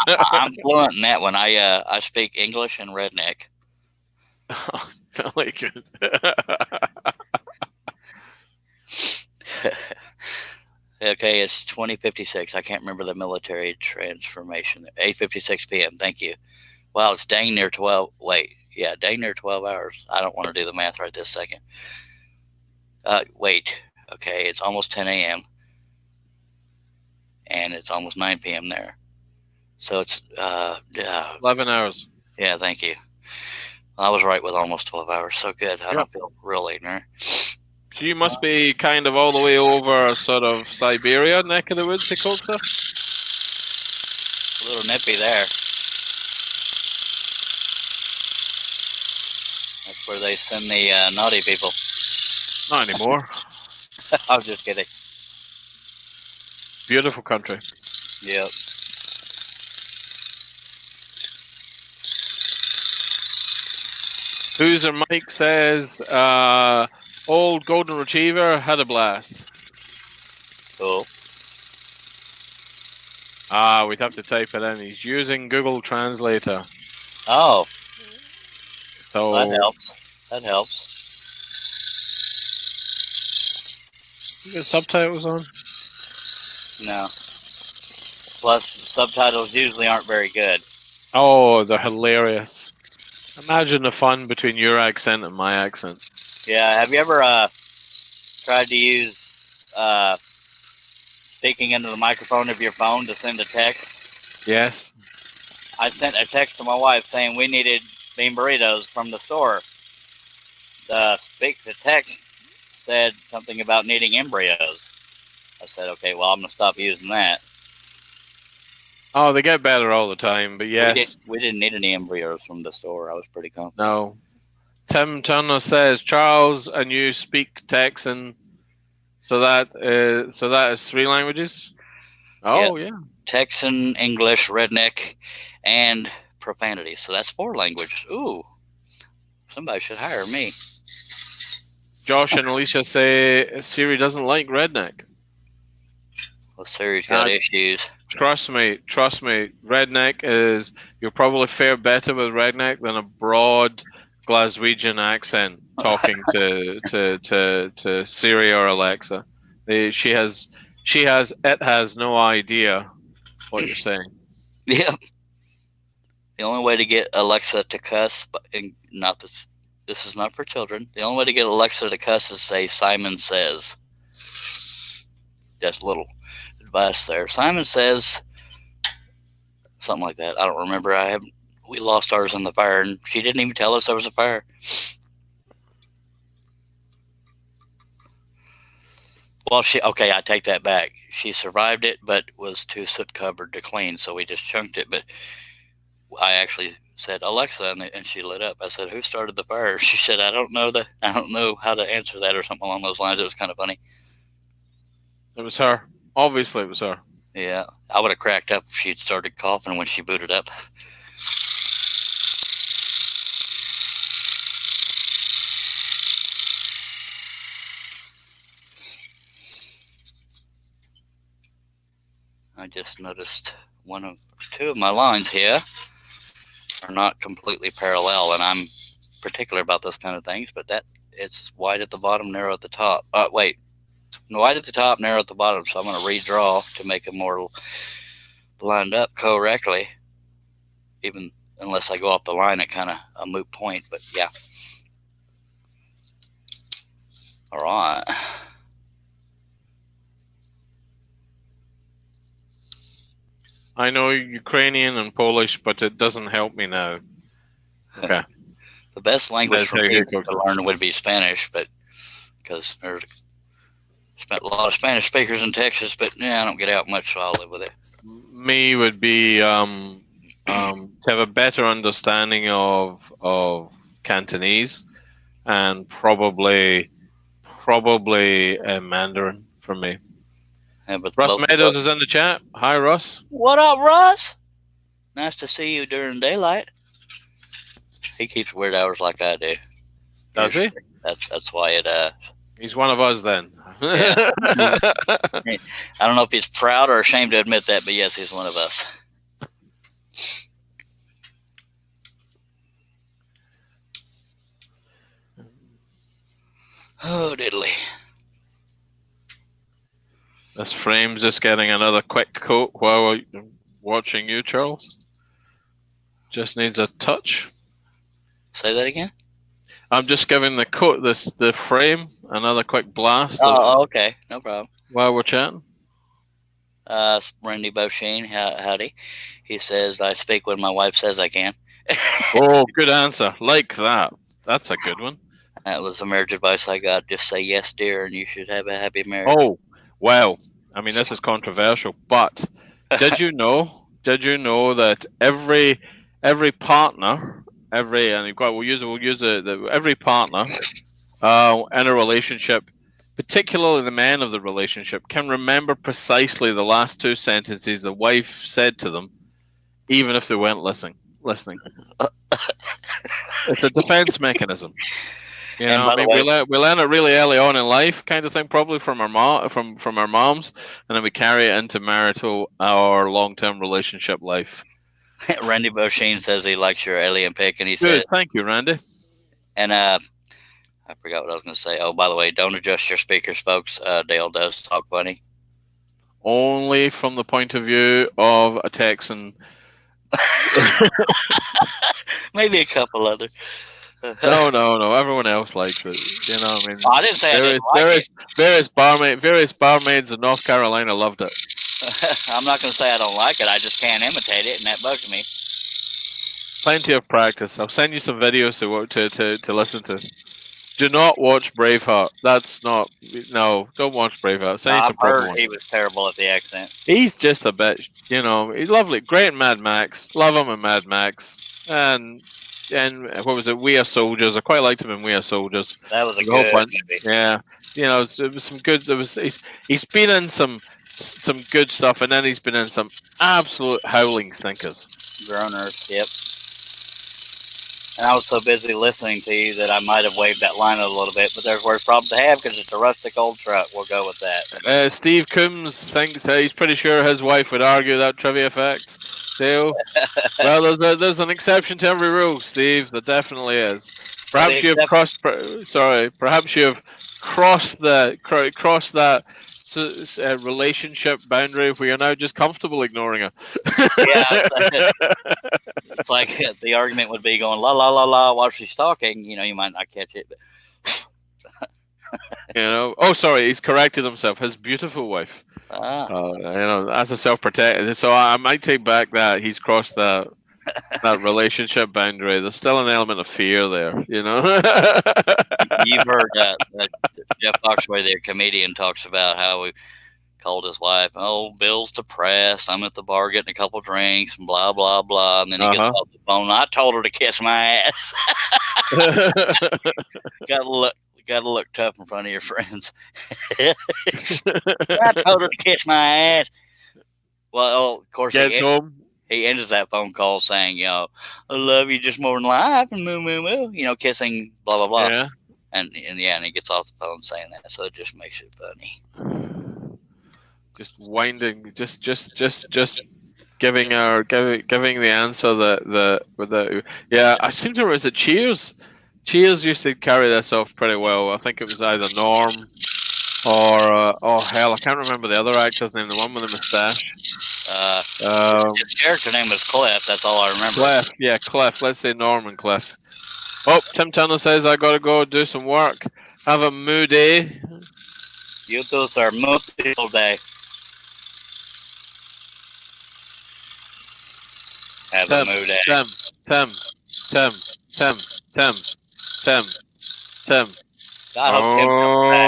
I'm fluent in that one. I speak English and redneck. Oh, I like it. Okay, it's 20:56. I can't remember the military transformation. 8:56 p.m. Thank you. Wow, it's dang near 12. Wait, yeah, dang near 12 hours. I don't want to do the math right this second. Wait. Okay, it's almost 10 a.m. and it's almost 9 p.m. there. So it's 11 hours. Yeah, thank you. I was right with almost 12 hours. So good. I Yep. don't feel real ignorant. So you must be kind of all the way over sort of Siberia neck of the woods, Hikoxa? A little nippy there. That's where they send the naughty people. Not anymore. I'm just kidding. Beautiful country. Yep. Who's Mike says, old golden retriever had a blast. Cool. We'd have to type it in. He's using Google Translator. Oh, So that helps. That helps. you got subtitles on? No. Plus, subtitles usually aren't very good. Oh, they're hilarious. Imagine the fun between your accent and my accent. Yeah. Have you ever tried to use speaking into the microphone of your phone to send a text? Yes. I sent a text to my wife saying we needed bean burritos from the store. The text said something about needing embryos. I said, okay, well, I'm going to stop using that. Oh, they get better all the time, but yes. We didn't need any embryos from the store. I was pretty confident. No. Tim Turner says, Charles, and you speak Texan, so that is 3 languages? Oh, yeah. Texan, English, redneck, and profanity. So that's 4 languages. Ooh. Somebody should hire me. Josh and Alicia say Siri doesn't like redneck. Well, Siri's got issues. Trust me. Redneck is, you'll probably fare better with redneck than a broad Glaswegian accent talking to Siri or Alexa. It has no idea what you're saying. Yeah. The only way to get Alexa to cuss, this is not for children. The only way to get Alexa to cuss is say Simon says. Just a little advice there. Simon says something like that. I don't remember. We lost ours in the fire, and she didn't even tell us there was a fire. Well, I take that back. She survived it, but was too soot covered to clean, so we just chunked it. But I actually said Alexa, and she lit up. I said, "Who started the fire?" She said, "I don't know how to answer that," or something along those lines. It was kind of funny. It was her. Obviously, it was her. Yeah, I would have cracked up if she'd started coughing when she booted up. I just noticed two of my lines here are not completely parallel, and I'm particular about those kind of things. But it's wide at the bottom, narrow at the top. Wait, wide at the top, narrow at the bottom. So I'm going to redraw to make them more lined up correctly. Even unless I go off the line at kind of a moot point. But yeah. All right. I know Ukrainian and Polish, but it doesn't help me now. Okay. The best language for me to learn would be Spanish, but because there's a lot of Spanish speakers in Texas, but yeah, I don't get out much, so I'll live with it. Me would be to have a better understanding of Cantonese, and probably Mandarin for me. Yeah, Russ Meadows is in the chat. Hi, Russ. What up, Russ? Nice to see you during daylight. He keeps weird hours like I do. Does he? That's why it. He's one of us then. Yeah. I don't know if he's proud or ashamed to admit that, but yes, he's one of us. Oh, diddly. This frame's just getting another quick coat while watching you, Charles. Just needs a touch. Say that again? I'm just giving the frame another quick blast. Oh, okay. No problem. While we're chatting. Randy Bosheen, howdy. He says, I speak when my wife says I can. Oh, good answer. Like that. That's a good one. That was the marriage advice I got. Just say yes, dear, and you should have a happy marriage. Oh, well, I mean, this is controversial, but did you know? Did you know that every partner, and we'll use every partner in a relationship, particularly the man of the relationship, can remember precisely the last two sentences the wife said to them, even if they weren't listening. It's a defense mechanism. You And know, I by the mean, way, we learn it really early on in life, kind of thing, probably from our from our moms, and then we carry it into marital or long term relationship life. Randy Bosheen says he likes your alien pick, and he said, Good, thank you, Randy. and I forgot what I was going to say. Oh, by the way, don't adjust your speakers, folks. Dale does talk funny. Only from the point of view of a Texan. Maybe a couple other. No. Everyone else likes it. You know, I mean, I didn't say I didn't like it. various barmaids in North Carolina loved it. I'm not going to say I don't like it. I just can't imitate it, and that bugs me. Plenty of practice. I'll send you some videos to listen to. Do not watch Braveheart. That's not Don't watch Braveheart. Send you I've some proper heard ones. he was terrible at the accent. He's just a bit, he's lovely, great in Mad Max. Love him in Mad Max, and what was it? We Are Soldiers. I quite liked him in We Are Soldiers. That was a The whole good bunch. movie. Yeah, it was some good. He's been in some good stuff, and then he's been in some absolute howling stinkers. Groaners, yep. And I was so busy listening to you that I might have waved that line a little bit, but there's worse problem to have because it's a rustic old truck. We'll go with that. Steve Coombs thinks he's pretty sure his wife would argue that trivia fact. Dale, well, there's an exception to every rule, Steve. There definitely is. Perhaps you have crossed. Perhaps you have crossed that relationship boundary where you're now just comfortable ignoring her. Yeah, it's like the argument would be going la la la la while she's talking. You might not catch it, but Oh, sorry, he's corrected himself. His beautiful wife. As a self-protect. So I might take back that he's crossed that relationship boundary. There's still an element of fear there. You've heard Jeff Foxworthy, the comedian, talks about how he called his wife, "Oh, Bill's depressed. I'm at the bar getting a couple drinks, and blah blah blah." And then he gets off the phone. I told her to kiss my ass. Gotta look tough in front of your friends. I told her to kiss my ass. Well, of course, he ends that phone call saying, "I love you just more than life," and moo moo moo, kissing, blah blah blah. Yeah. And he gets off the phone saying that, so it just makes it funny. Just winding, just giving the answer that I seem to remember, is it Cheers? Cheers used to carry this off pretty well. I think it was either Norm or hell, I can't remember the other actor's name, the one with the moustache. His character name was Cliff. That's all I remember. Cliff, yeah, Cliff. Let's say Norm and Cliff. Oh, Tim Turner says I gotta go do some work. Have a moo day. You too, sir. Moo day. Have a moo day. Tim. I hope Tim comes back.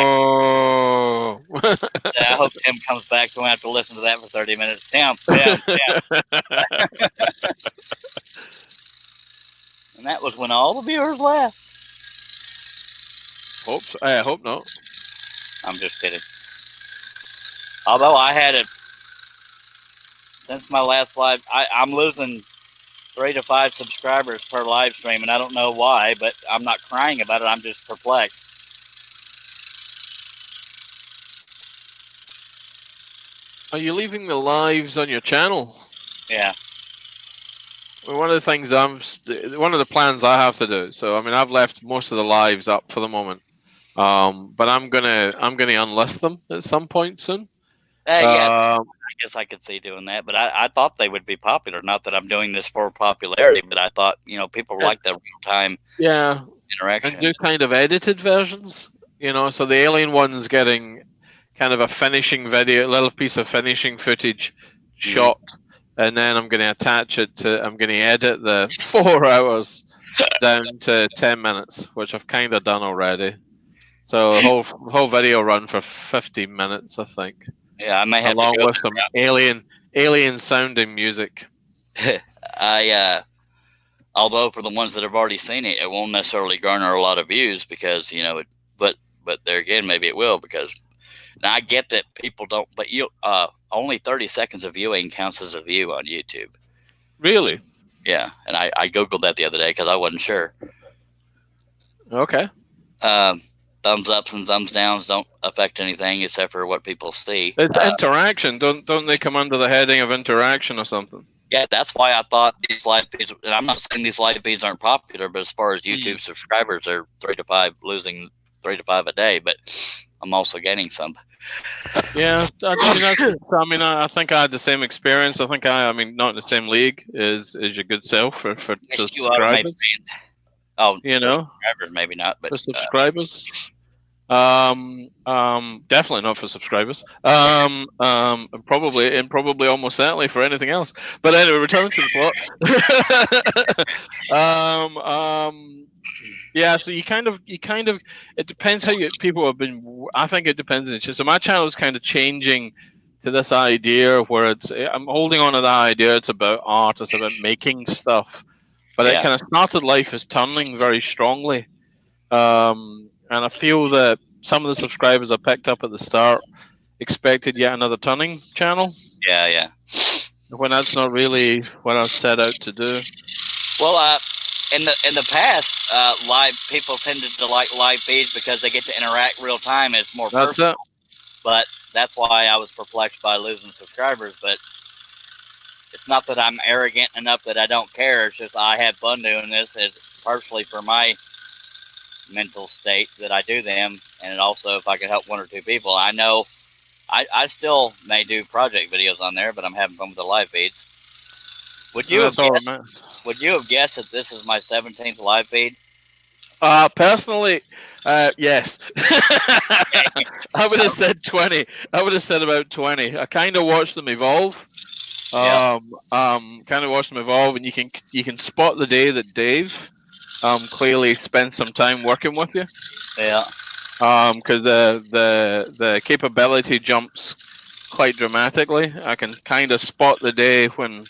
I hope Tim comes back, so we have to listen to that for 30 minutes. Tim. And that was when all the viewers left. I hope not. I'm just kidding. Although I had it since my last live, I'm losing 3 to 5 subscribers per live stream, and I don't know why, but I'm not crying about it. I'm just perplexed. Are you leaving the lives on your channel? Yeah. Well, one of the plans I have to do. So I mean, I've left most of the lives up for the moment, but I'm gonna unlist them at some point soon. Yeah, I guess I could see doing that, but I thought they would be popular. Not that I'm doing this for popularity, but I thought people like the real time interaction and do kind of edited versions. So the alien one's getting kind of a finishing video, a little piece of finishing footage shot and then I'm going to attach it to. I'm going to edit the 4 hours down to 10 minutes, which I've kind of done already. So the whole video run for 50 minutes, I think, Yeah, I may have to along go with some alien sounding music. I although for the ones that have already seen it, it won't necessarily garner a lot of views because but there again, maybe it will because now I get that people don't, but only 30 seconds of viewing counts as a view on YouTube. Really? Yeah, and I googled that the other day because I wasn't sure. Okay. Thumbs ups and thumbs downs don't affect anything except for what people see. It's interaction. Don't they come under the heading of interaction or something? Yeah, that's why I thought these live feeds, and I'm not saying these live feeds aren't popular, but as far as YouTube subscribers, they're 3 to 5, losing 3 to 5 a day, but I'm also gaining some. Yeah, I mean, I think I had the same experience. I think I mean, not in the same league as your good self for subscribers. Oh, you know, subscribers maybe not, but for subscribers. Definitely not for subscribers. Probably almost certainly for anything else. But anyway, returning to the plot. Yeah, so you kind of, it depends how people have been. I think it depends. So my channel is kind of changing to this idea where I'm holding on to that idea. It's about art. It's about making stuff. But it kind of started life as tunneling very strongly. And I feel that some of the subscribers I picked up at the start expected yet another tunning channel. Yeah. When that's not really what I set out to do. Well, in the past, live people tended to like live feeds because they get to interact real time. And it's more personal. It. But that's why I was perplexed by losing subscribers. But it's not that I'm arrogant enough that I don't care. It's just I have fun doing this. It's partially for my mental state that I do them, and also if I can help 1 or 2 people. I know I still may do project videos on there, but I'm having fun with the live feeds. Would you have guessed that this is my 17th live feed? Personally, yes. I would have said 20. I would have said about 20. I kind of watched them evolve. Kind of watched them evolve, and you can spot the day that Dave clearly spent some time working with you. Yeah. Because the capability jumps quite dramatically. I can kind of spot the day when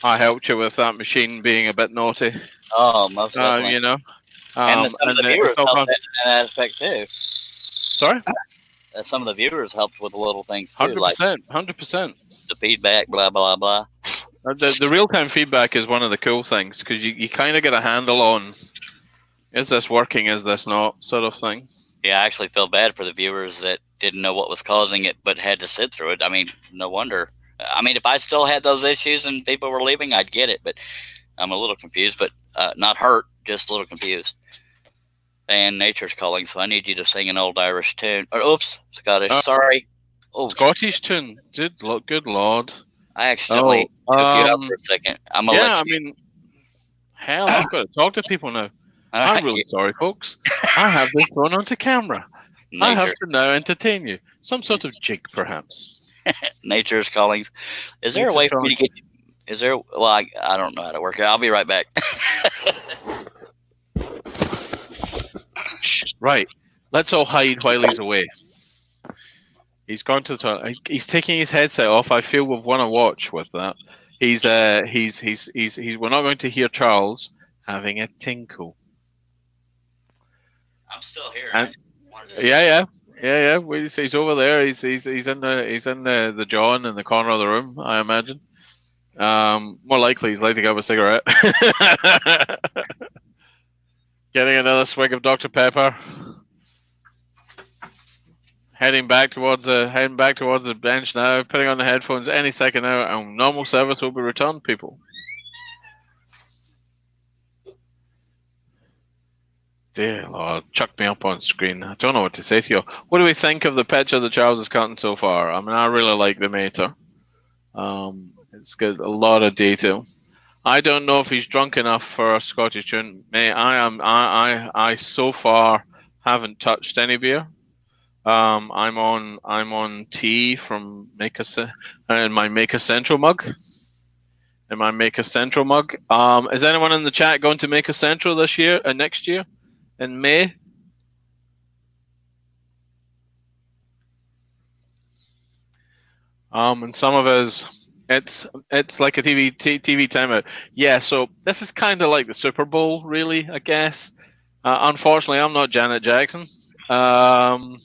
I helped you with that machine being a bit naughty. Oh, most definitely. You know. And some of the viewers helped in that aspect too. Sorry? Some of the viewers helped with the little things too. 100%. 100%. The feedback, blah, blah, blah. The real-time feedback is one of the cool things because you kind of get a handle on, is this working, is this not, sort of thing. Yeah, I actually feel bad for the viewers that didn't know what was causing it but had to sit through it. I mean, no wonder. I mean, if I still had those issues and people were leaving, I'd get it, but I'm a little confused, but not hurt, just a little confused. And nature's calling, so I need you to sing an old Irish tune. Or, oops, Scottish, sorry. Oh, Scottish tune. Good Lord. I accidentally took you out for a second. I mean, hell, I've got to talk to people now. I'm really sorry, folks. I have this thrown onto camera. I have to now entertain you. Some sort of jig, perhaps. Nature's calling. Is there a way for me to get? Is there? Well, I don't know how to work it. I'll be right back. Right. Let's all hide while he's away. He's gone to the toilet. He's taking his headset off. I feel we've won a watch with that. He's we're not going to hear Charles having a tinkle. I'm still here. Yeah. He's over there. He's in the John in the corner of the room, I imagine. More likely he's lighting up a cigarette. Getting another swig of Dr. Pepper. Heading back towards the bench now, putting on the headphones any second now, and normal service will be returned, people. Dear Lord, chuck me up on screen. I don't know what to say to you. What do we think of the picture that Charles has gotten so far? I mean, I really like the Mater. It's got a lot of detail. I don't know if he's drunk enough for a Scottish tune. I so far haven't touched any beer. I'm on tea from in my Maker Central mug. in my Make a Central mug. Is anyone in the chat going to Make a Central this year and next year in May? And some of us, it's like a TV timeout. Yeah, so this is kind of like the Super Bowl, really, I guess. Unfortunately, I'm not Janet Jackson. So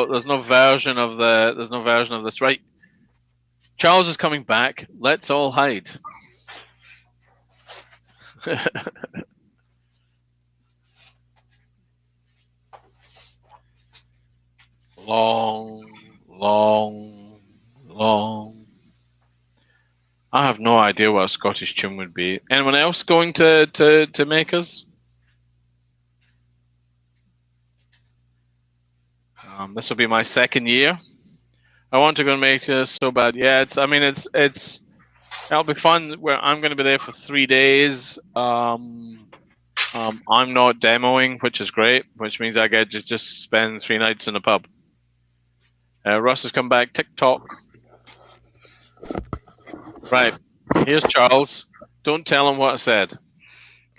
there's no version of this. Right, Charles is coming back. Let's all hide. Long. I have no idea what a Scottish tune would be. Anyone else going to make us? This will be my second year. I want to go and make this so bad. Yeah, it'll be fun. Where I'm going to be there for 3 days. I'm not demoing, which is great, which means I get to just spend 3 nights in a pub. Russ has come back. TikTok. Right. Here's Charles. Don't tell him what I said.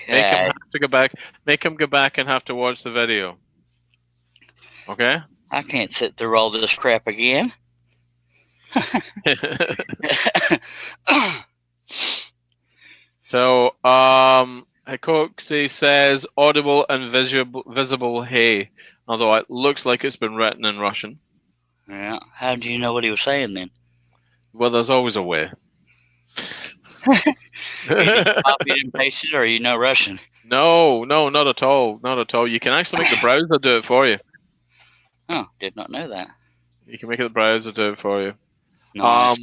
Okay. Make him have to go back. Make him go back and have to watch the video. Okay? I can't sit through all this crap again. So, Hikoxi says audible and visible hey, although it looks like it's been written in Russian. Yeah. How do you know what he was saying then? Well, there's always a way. You copied and pasted, or you know Russian? No, not at all. Not at all. You can actually make the browser do it for you. Oh, did not know that. You can make the browser do it for you. No.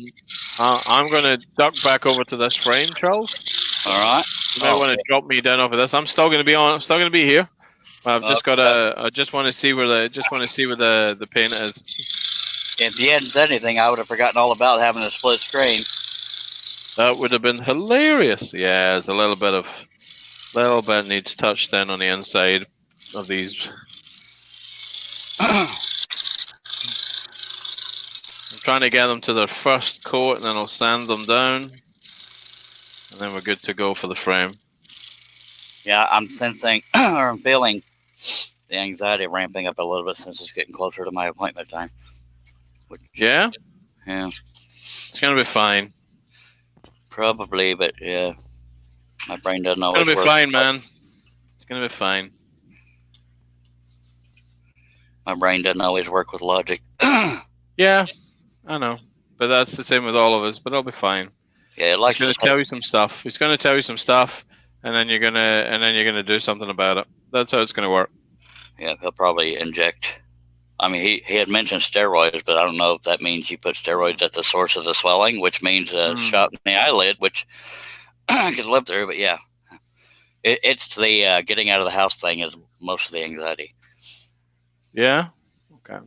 I'm going to duck back over to this frame, Charles. All right. You might want to drop me down off of this. I'm still going to be on. I'm still going to be here. I've just got to. I just want to see where the paint is. If you hadn't said anything, I would have forgotten all about having a split screen. That would have been hilarious. Yeah, there's a little bit needs touched in on the inside of these. I'm trying to get them to their first coat, and then I'll sand them down, and then we're good to go for the frame. Yeah, I'm sensing or I'm feeling the anxiety ramping up a little bit since it's getting closer to my appointment time. Yeah? Yeah. It's going to be fine. Probably, but yeah. My brain doesn't always work. It's going to be fine, man. It's going to be fine. My brain doesn't always work with logic. Yeah, I know. But that's the same with all of us, but it'll be fine. Yeah, like He's going to tell you some stuff. He's going to tell you some stuff, and then you're going to do something about it. That's how it's going to work. Yeah, he'll probably inject. I mean, he had mentioned steroids, but I don't know if that means you put steroids at the source of the swelling, which means a shot in the eyelid, which I could live through. But yeah, it's the getting out of the house thing is most of the anxiety. Yeah? Okay.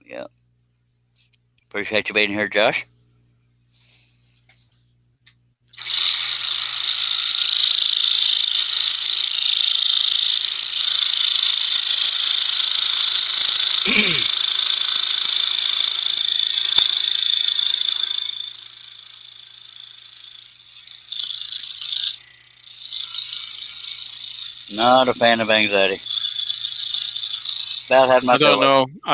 Yeah. Appreciate you being here, Josh. Not a fan of anxiety. About had my I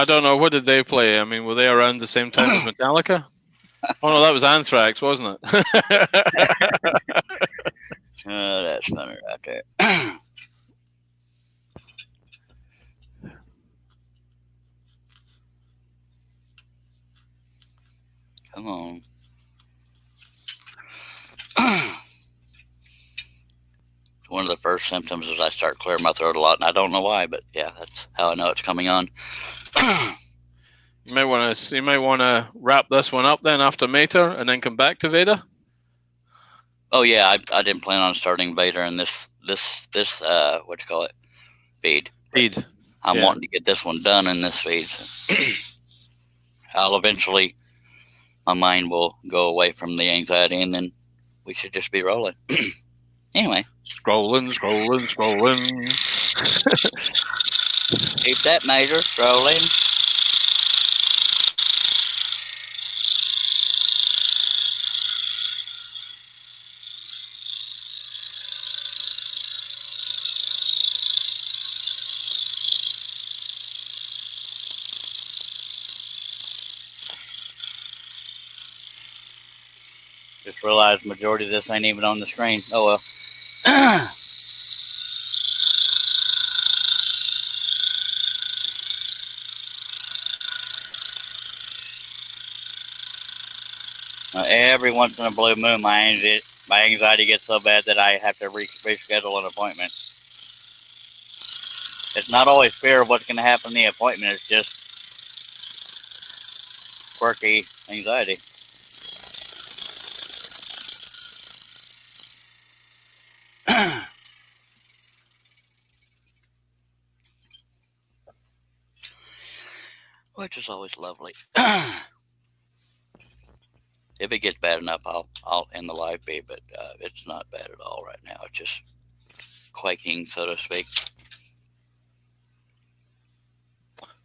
don't know. What did they play? I mean, were they around the same time as Metallica? Oh no, that was Anthrax, wasn't it? Oh, that's funny right there. Come on. One of the first symptoms is I start clearing my throat a lot, and I don't know why, but yeah, that's how I know it's coming on. You might want to wrap this one up then after Mater, and then come back to Veda. Oh yeah, I didn't plan on starting Vader in this what you call it, feed. I'm wanting to get this one done in this feed. I'll eventually, my mind will go away from the anxiety, and then we should just be rolling. Anyway. Scrolling. Keep that measure scrolling. Just realized majority of this ain't even on the screen. Oh well. Every once in a blue moon, my anxiety gets so bad that I have to reschedule an appointment. It's not always fear of what's going to happen in the appointment. It's just quirky anxiety. Which is always lovely. If it gets bad enough, I'll end the live feed, but it's not bad at all right now. It's just quaking, so to speak.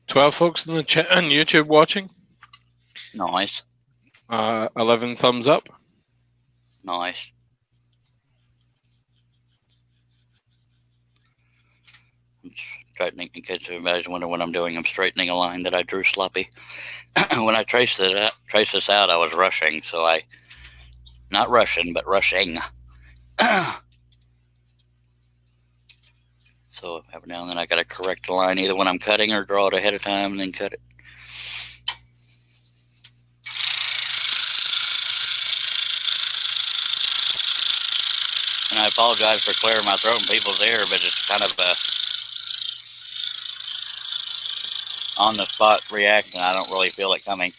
12 folks in the chat on YouTube watching. Nice. 11 thumbs up. Nice. I'm straightening, in case everybody's wondering what I'm doing, I'm straightening a line that I drew sloppy. When I traced this out, I was rushing, so not rushing, but rushing. So every now and then I got to correct the line, either when I'm cutting or draw it ahead of time and then cut it. And I apologize for clearing my throat in people's ear, but it's kind of a on-the-spot reaction. I don't really feel it coming.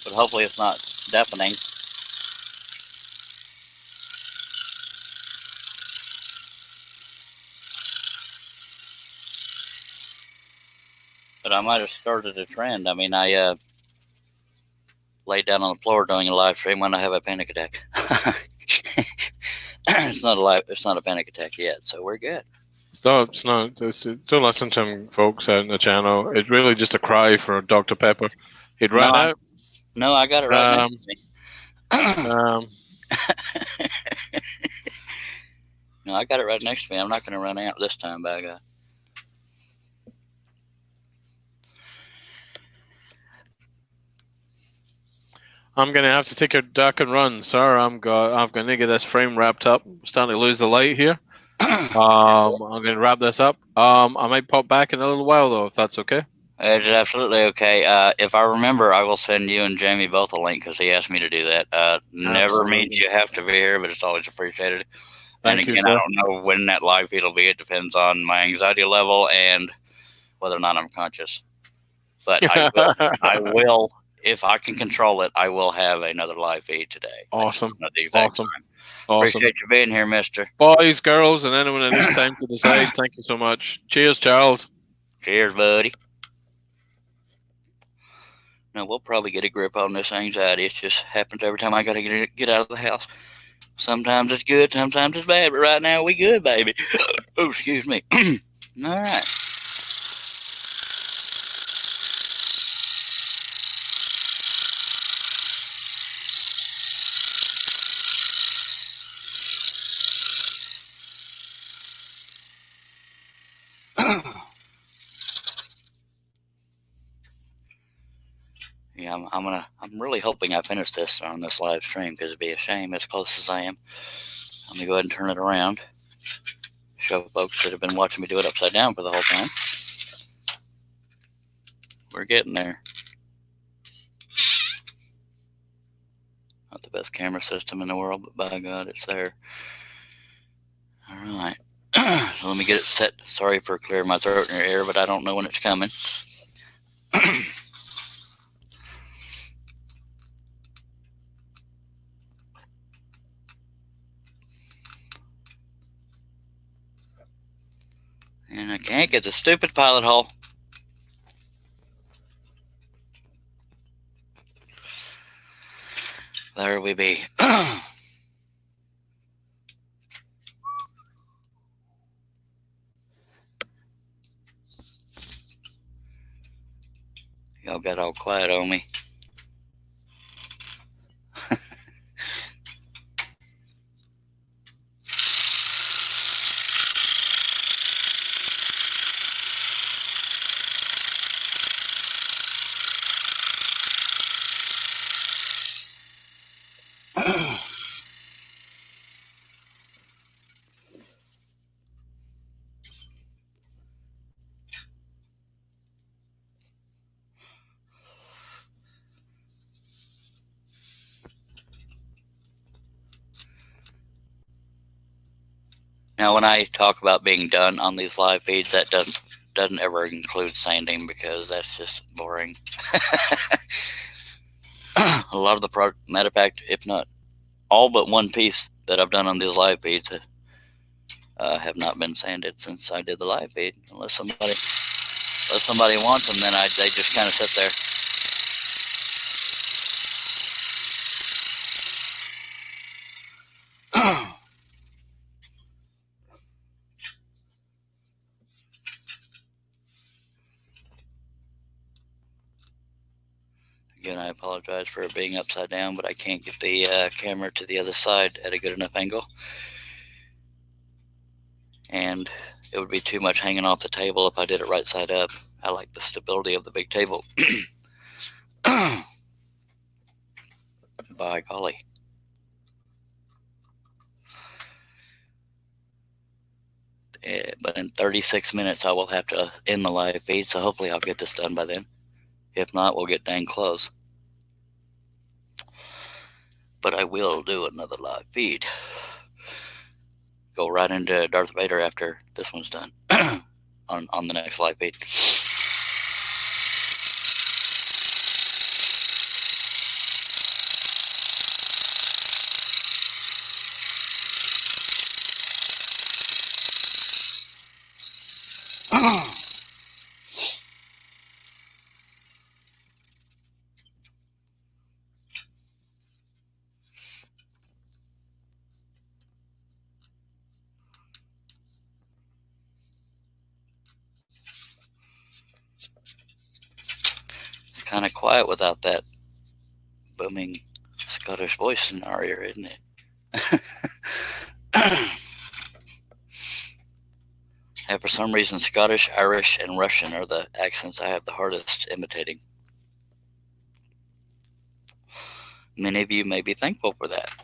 But hopefully it's not deafening. But I might have started a trend. I mean, I laid down on the floor during a live stream when I have a panic attack. It's not a panic attack yet, so we're good. No, it's not. Don't listen to him, folks, out in the channel. It's really just a cry for Dr. Pepper. He'd ran out. No, I got it right next to me. No, I got it right next to me. I'm not going to run out this time, by God. I'm going to have to take a duck and run, sir. I'm going to get this frame wrapped up. I'm starting to lose the light here. I'm going to wrap this up. I might pop back in a little while, though, if that's okay. It's absolutely okay. If I remember, I will send you and Jamie both a link because he asked me to do that. Never means you have to be here, but it's always appreciated. Thank and again, you, sir. I don't know when that live feed will be. It depends on my anxiety level and whether or not I'm conscious. But I will, if I can control it, I will have another live feed today. Awesome. At the exact time. Awesome. Appreciate you being here, mister. Boys, girls, and anyone that needs time to decide, thank you so much. Cheers, Charles. Cheers, buddy. No, we'll probably get a grip on this anxiety. It just happens every time I got to get out of the house. Sometimes it's good, sometimes it's bad, but right now we good, baby. Oh, excuse me. All right. Yeah, I'm really hoping I finish this on this live stream because it'd be a shame as close as I am. Let me go ahead and turn it around. Show folks that have been watching me do it upside down for the whole time. We're getting there. Not the best camera system in the world, but by God, it's there. All right. So let me get it set. Sorry for clearing my throat in your ear, but I don't know when it's coming. And I can't get the stupid pilot hole. There we be. Y'all got all quiet on me. Now, when I talk about being done on these live feeds, that doesn't ever include sanding because that's just boring. A lot of the matter of fact, if not all but one piece that I've done on these live feeds have not been sanded since I did the live feed. Unless somebody wants them, then they just kind of sit there. Again, I apologize for it being upside down, but I can't get the camera to the other side at a good enough angle. And it would be too much hanging off the table if I did it right side up. I like the stability of the big table. By golly. But in 36 minutes, I will have to end the live feed, so hopefully I'll get this done by then. If not, we'll get dang close. But I will do another live feed. Go right into Darth Vader after this one's done on the next live feed. It's kind of quiet without that booming Scottish voice in our ear, isn't it? And for some reason, Scottish, Irish, and Russian are the accents I have the hardest imitating. Many of you may be thankful for that.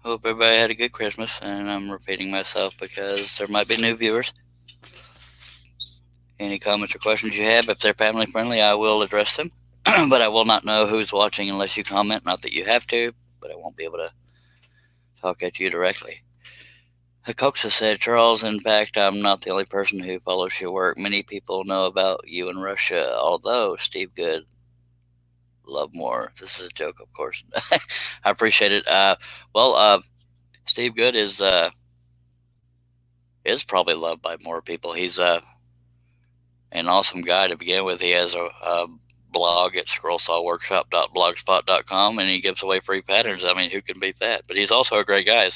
Hope everybody had a good Christmas, and I'm repeating myself because there might be new viewers. Any comments or questions you have, if they're family friendly, I will address them. But I will not know who's watching unless you comment. Not that you have to, but I won't be able to talk at you directly. Coxa said, Charles, in fact, I'm not the only person who follows your work. Many people know about you in Russia, although Steve Good love more. This is a joke, of course. I appreciate it. Steve Good is probably loved by more people. He's an awesome guy to begin with. He has a blog at scrollsawworkshop.blogspot.com, and he gives away free patterns. I mean, who can beat that? But he's also a great guy.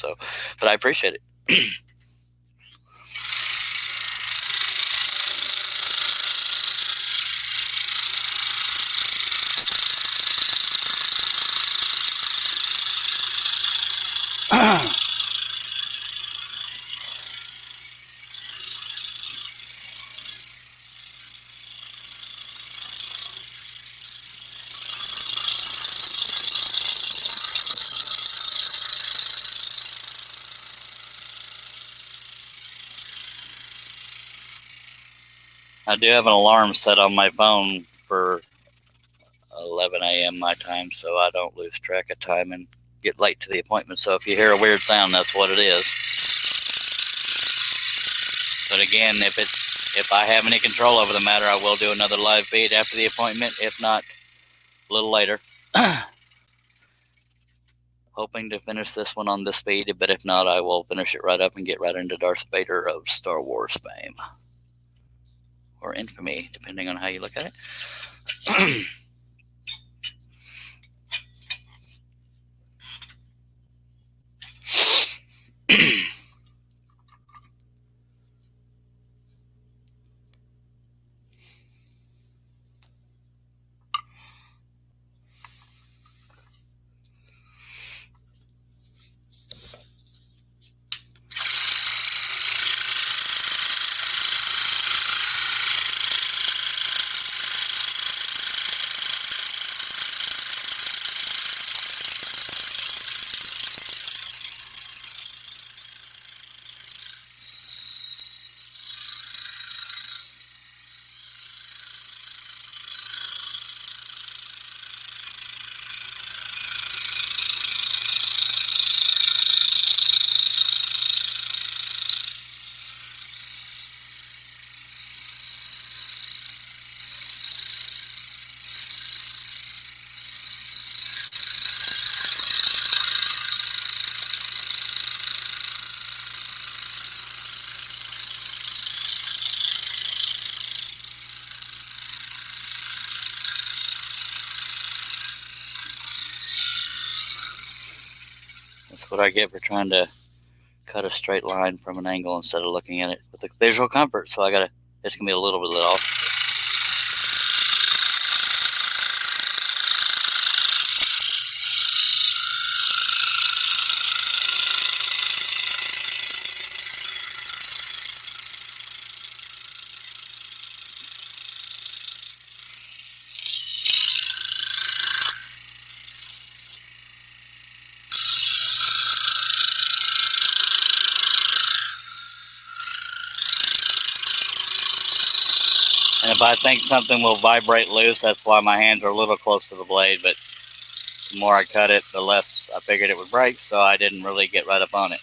But I appreciate it. I do have an alarm set on my phone for 11 a.m. my time, so I don't lose track of time and get late to the appointment. So if you hear a weird sound, that's what it is. But again, if I have any control over the matter, I will do another live feed after the appointment. If not, a little later. Hoping to finish this one on this feed, but if not, I will finish it right up and get right into Darth Vader of Star Wars fame. Or infamy, depending on how you look at it. That's what I get for trying to cut a straight line from an angle instead of looking at it with the visual comfort. So it's gonna be a little bit off. And if I think something will vibrate loose, that's why my hands are a little close to the blade. But the more I cut it, the less I figured it would break, so I didn't really get right up on it.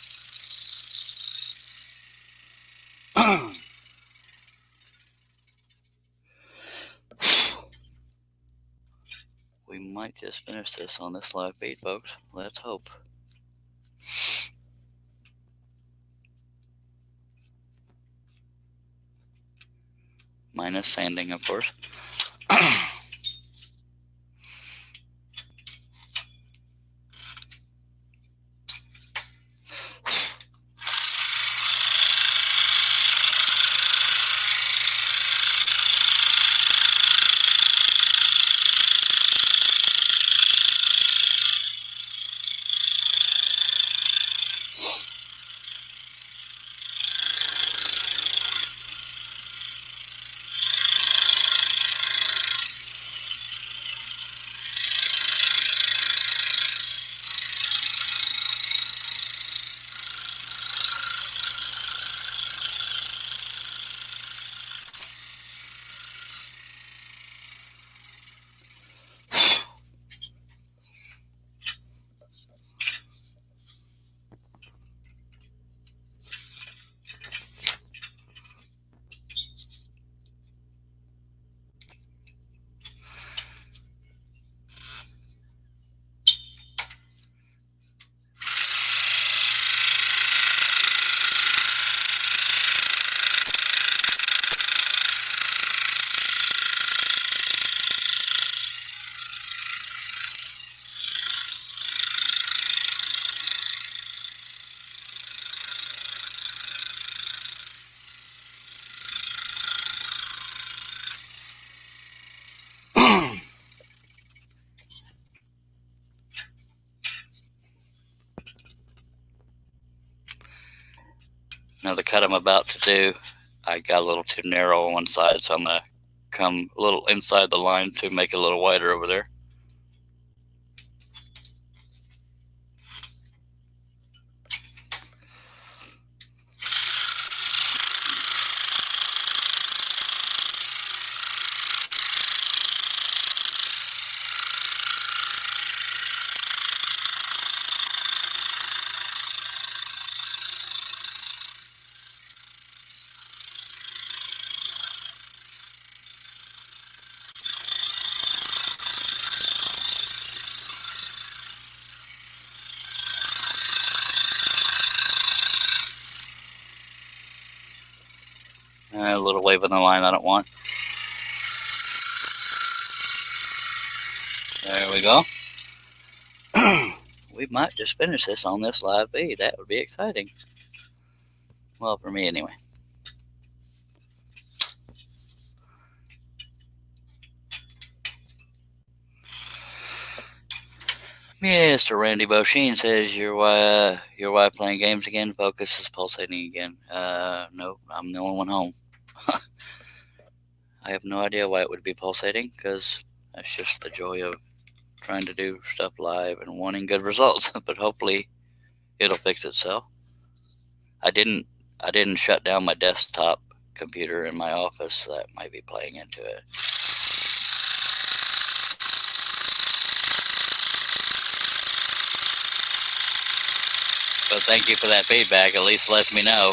We might just finish this on this live feed, folks. Let's hope. Minus sanding, of course. Now the cut I'm about to do, I got a little too narrow on one side, so I'm going to come a little inside the line to make it a little wider over there. A little wave on the line I don't want. There we go. We might just finish this on this live feed. That would be exciting. Well, for me anyway. Mr. Randy Bosheen says your wife playing games again. Focus is pulsating again. No, I'm the only one home. I have no idea why it would be pulsating, because that's just the joy of trying to do stuff live and wanting good results. But hopefully it'll fix itself. I didn't shut down my desktop computer in my office, so that might be playing into it. But thank you for that feedback. At least lets me know.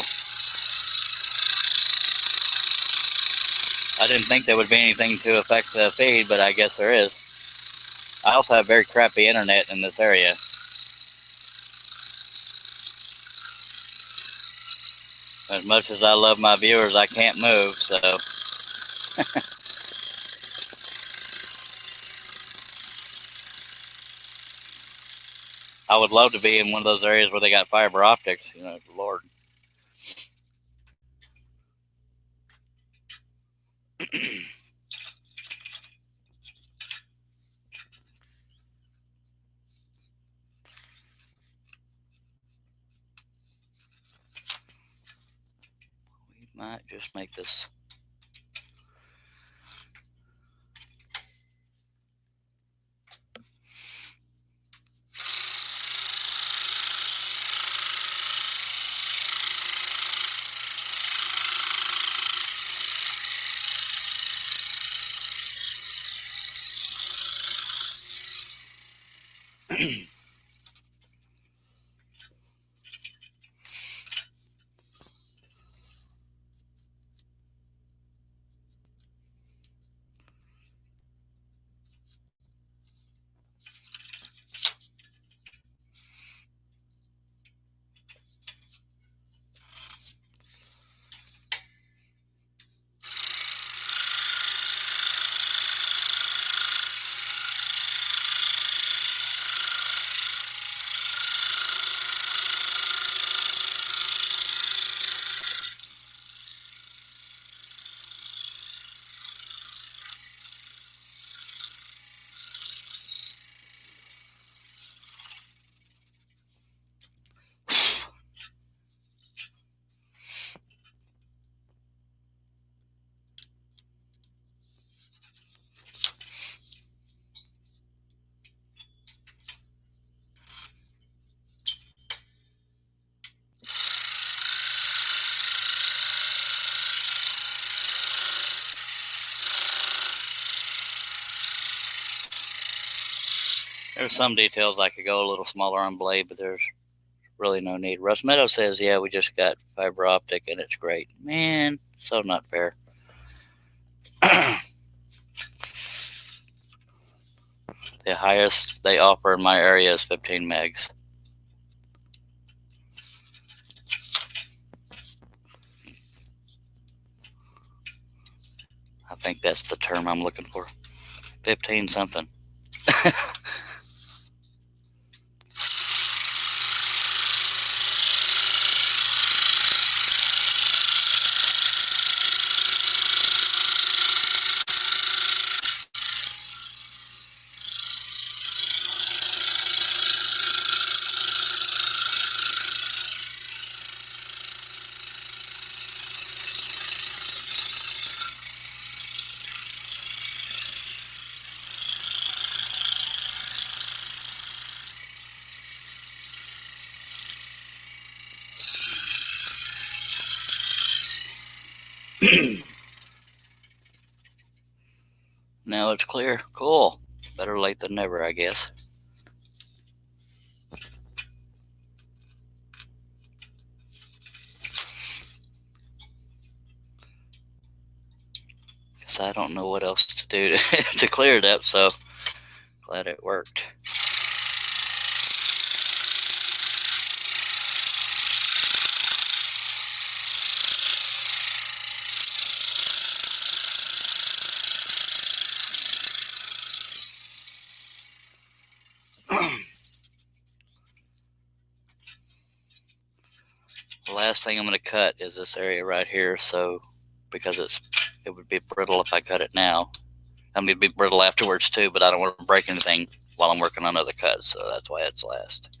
I didn't think there would be anything to affect the feed, but I guess there is. I also have very crappy internet in this area. As much as I love my viewers, I can't move, so. I would love to be in one of those areas where they got fiber optics, Lord. We might just make this. There's some details I could go a little smaller on blade, but there's really no need. Russ Meadow says, yeah, we just got fiber optic and it's great. Man, so not fair. The highest they offer in my area is 15 megs. I think that's the term I'm looking for. 15 something. Now it's clear. Cool. Better late than never, I guess. Because I don't know what else to do to clear it up, so glad it worked. last thing I'm going to cut is this area right here. So because it would be brittle if I cut it now. I mean, it'd be brittle afterwards too, but I don't want to break anything while I'm working on other cuts, so that's why it's last.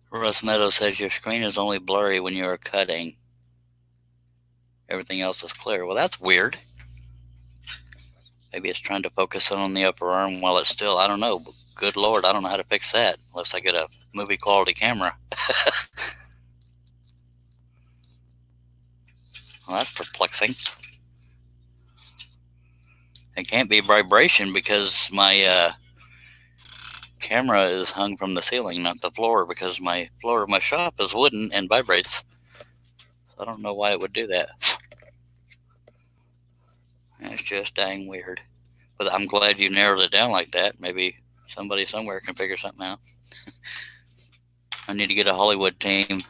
Russ Meadows says your screen is only blurry when you are cutting. Everything else is clear. Well, that's weird. Maybe it's trying to focus on the upper arm while it's still, I don't know. Good Lord, I don't know how to fix that unless I get a movie quality camera. Well, that's perplexing. It can't be vibration because my camera is hung from the ceiling, not the floor, because my floor of my shop is wooden and vibrates. I don't know why it would do that. It's just dang weird. But I'm glad you narrowed it down like that. Maybe somebody somewhere can figure something out. I need to get a Hollywood team.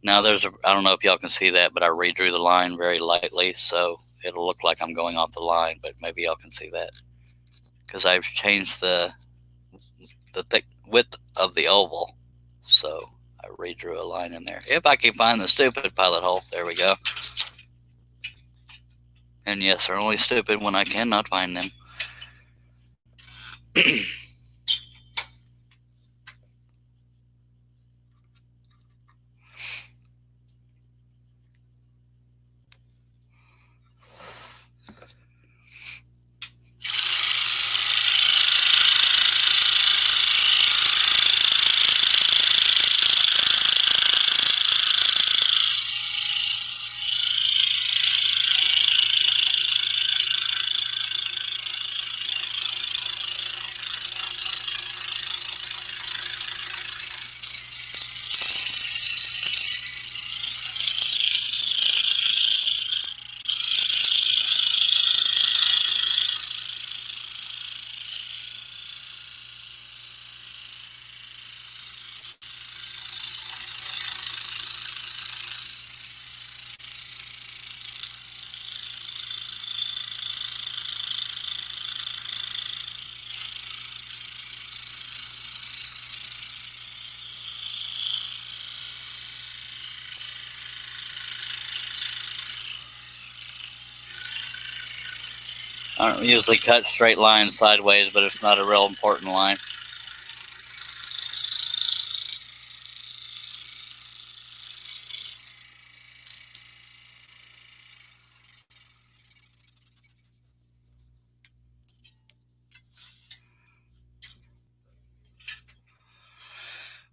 Now I don't know if y'all can see that, but I redrew the line very lightly, so it'll look like I'm going off the line, but maybe y'all can see that. Because I've changed the thick width of the oval, so I redrew a line in there. If I can find the stupid pilot hole, there we go. And yes, they're only stupid when I cannot find them. I don't usually cut straight lines sideways, but it's not a real important line.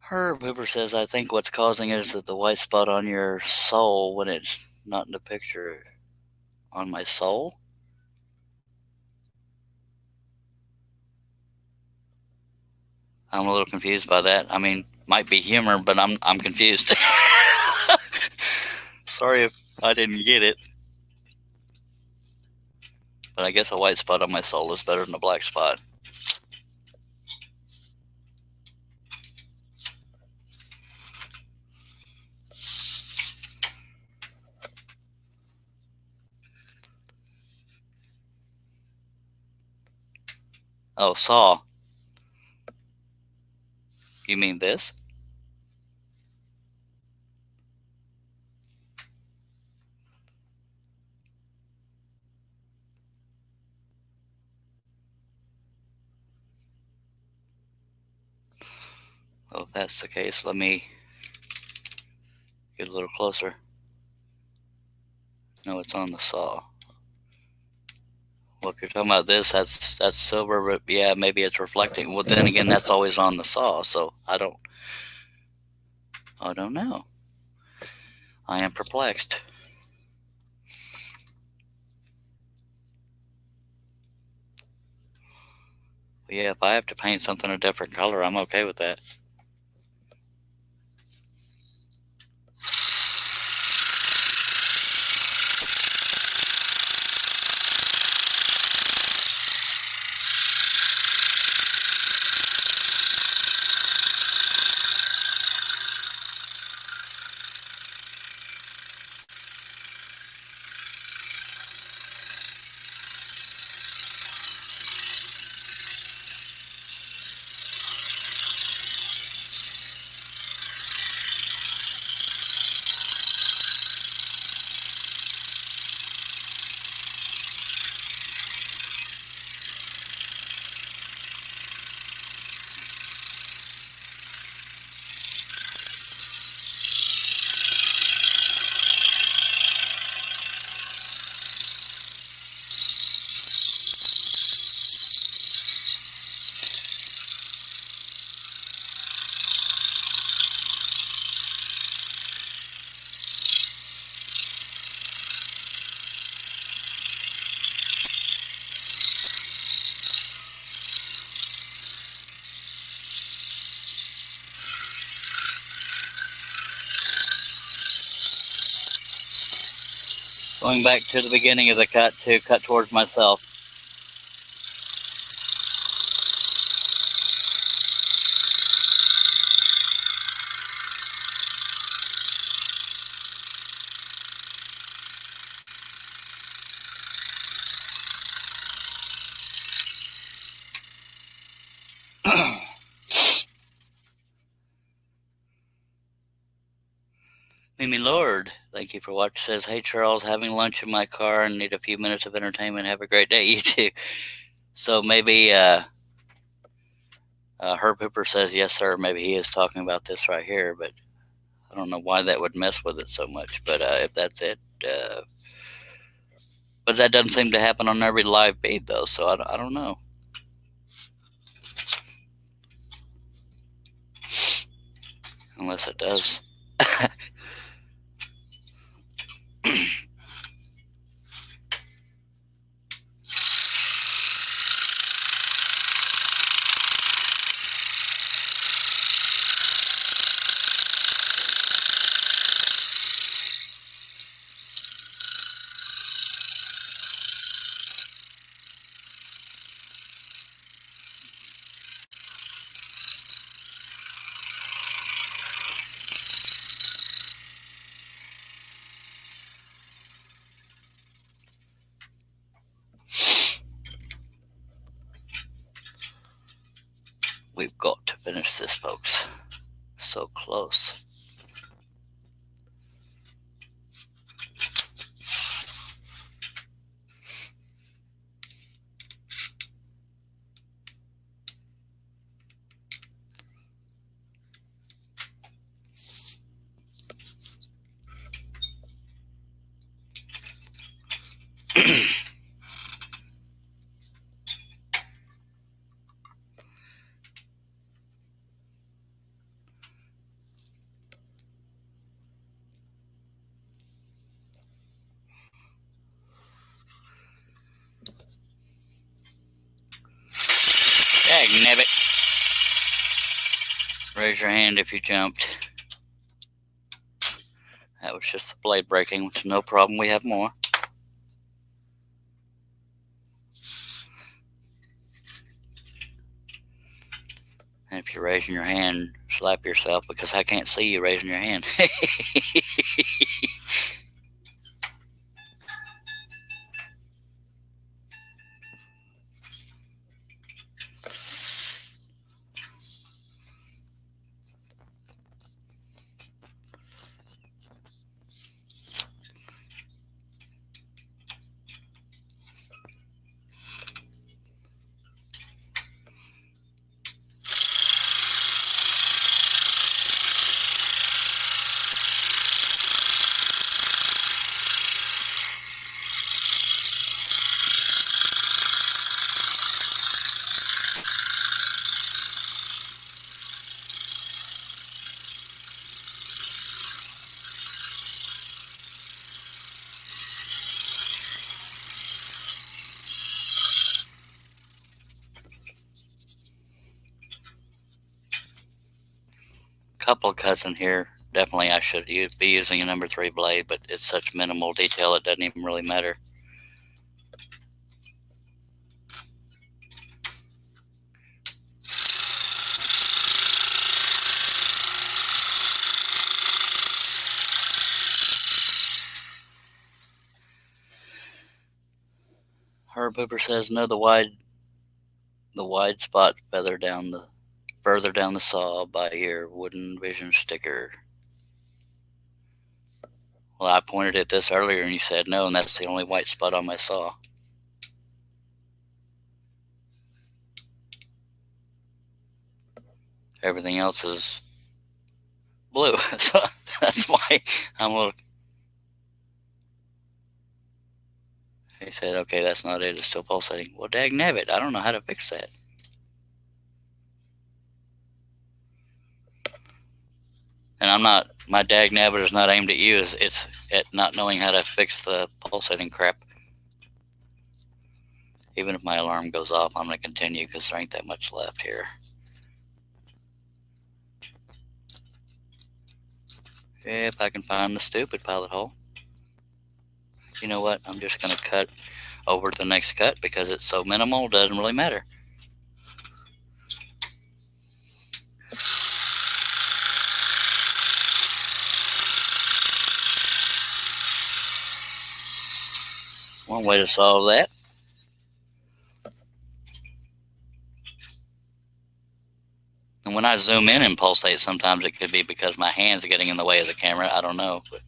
Herb Hoover says, I think what's causing it is that the white spot on your sole when it's not in the picture. On my sole? I'm a little confused by that. I mean, might be humor, but I'm confused. Sorry if I didn't get it. But I guess a white spot on my sole is better than a black spot. Oh, saw. You mean this? Well, if that's the case, let me get a little closer. No, it's on the saw. Well, if you're talking about this, that's silver, but yeah, maybe it's reflecting. Well, then again, that's always on the saw, so I don't know. I am perplexed. But yeah, if I have to paint something a different color, I'm okay with that. Going back to the beginning of the cut to cut towards myself. Mimi Lord, thank you for watching. Says, hey Charles, having lunch in my car and need a few minutes of entertainment. Have a great day. You too. So maybe Herb Hooper says, yes sir, maybe he is talking about this right here, but I don't know why that would mess with it so much. But if that's it, but that doesn't seem to happen on every live feed though, so I don't know. Unless it does. We've got to finish this, folks. So close. Dagnabbit. Raise your hand if you jumped. That was just the blade breaking, which is no problem. We have more. And if you're raising your hand, slap yourself because I can't see you raising your hand. couple of cuts in here. Definitely I should be using a number 3 blade, but it's such minimal detail it doesn't even really matter. Herb Hoover says no, the wide spot further down the saw by your wooden vision sticker. Well, I pointed at this earlier and you said no, and that's the only white spot on my saw. Everything else is blue. So that's why I'm a little. He said, okay, that's not it. It's still pulsating. Well, dagnabbit, I don't know how to fix that. And I'm not. My dagnabbit is not aimed at you. It's at not knowing how to fix the pulsating crap. Even if my alarm goes off, I'm going to continue because there ain't that much left here. If I can find the stupid pilot hole. You know what? I'm just going to cut over to the next cut because it's so minimal, it doesn't really matter. One way to solve that. And when I zoom in and pulsate, sometimes it could be because my hands are getting in the way of the camera. I don't know. But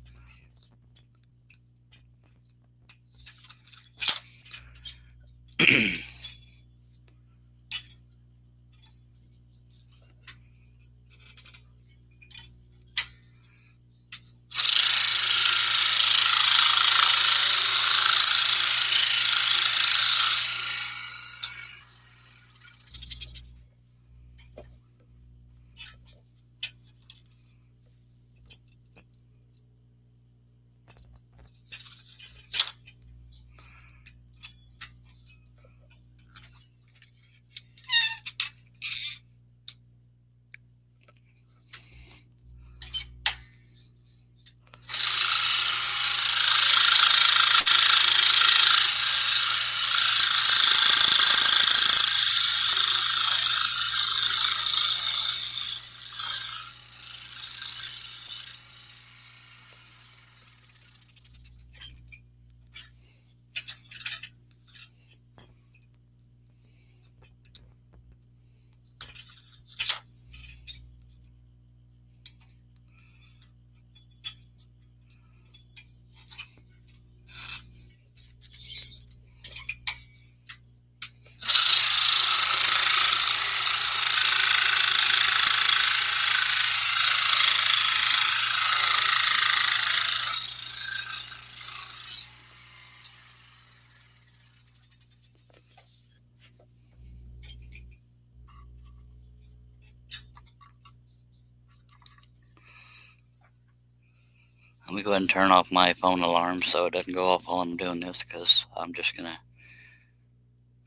let me go ahead and turn off my phone alarm so it doesn't go off while I'm doing this because I'm just going to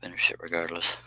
finish it regardless.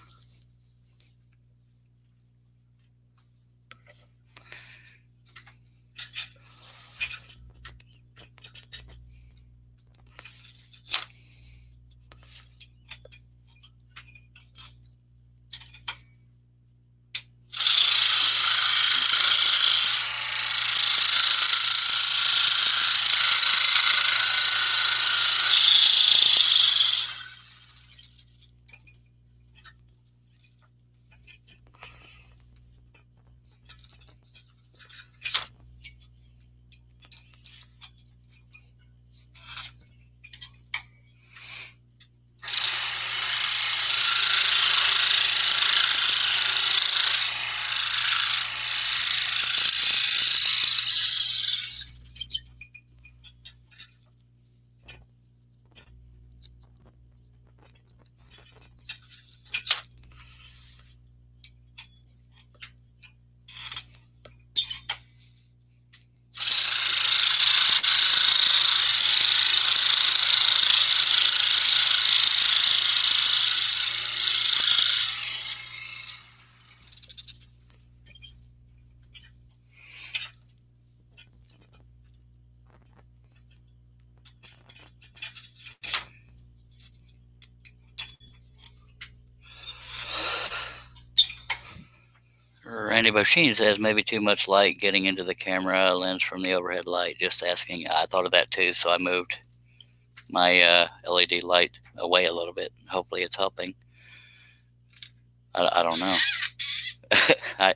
Randy Boschini says maybe too much light getting into the camera lens from the overhead light. Just asking. I thought of that too, so I moved my LED light away a little bit. Hopefully it's helping. I don't know.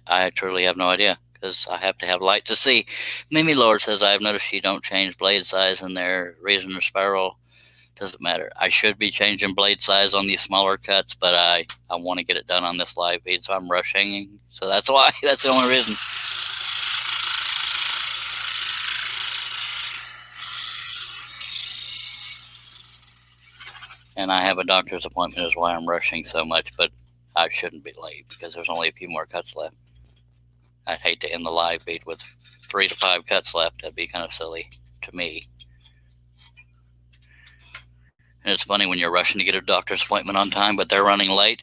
I truly have no idea because I have to have light to see. Mimi Lord says, I have noticed you don't change blade size in their reason or spiral. Doesn't matter. I should be changing blade size on these smaller cuts, but I want to get it done on this live feed, so I'm rushing. So that's why. That's the only reason. And I have a doctor's appointment is why I'm rushing so much, but I shouldn't be late because there's only a few more cuts left. I'd hate to end the live feed with 3 to 5 cuts left. That'd be kind of silly to me. And it's funny when you're rushing to get a doctor's appointment on time, but they're running late,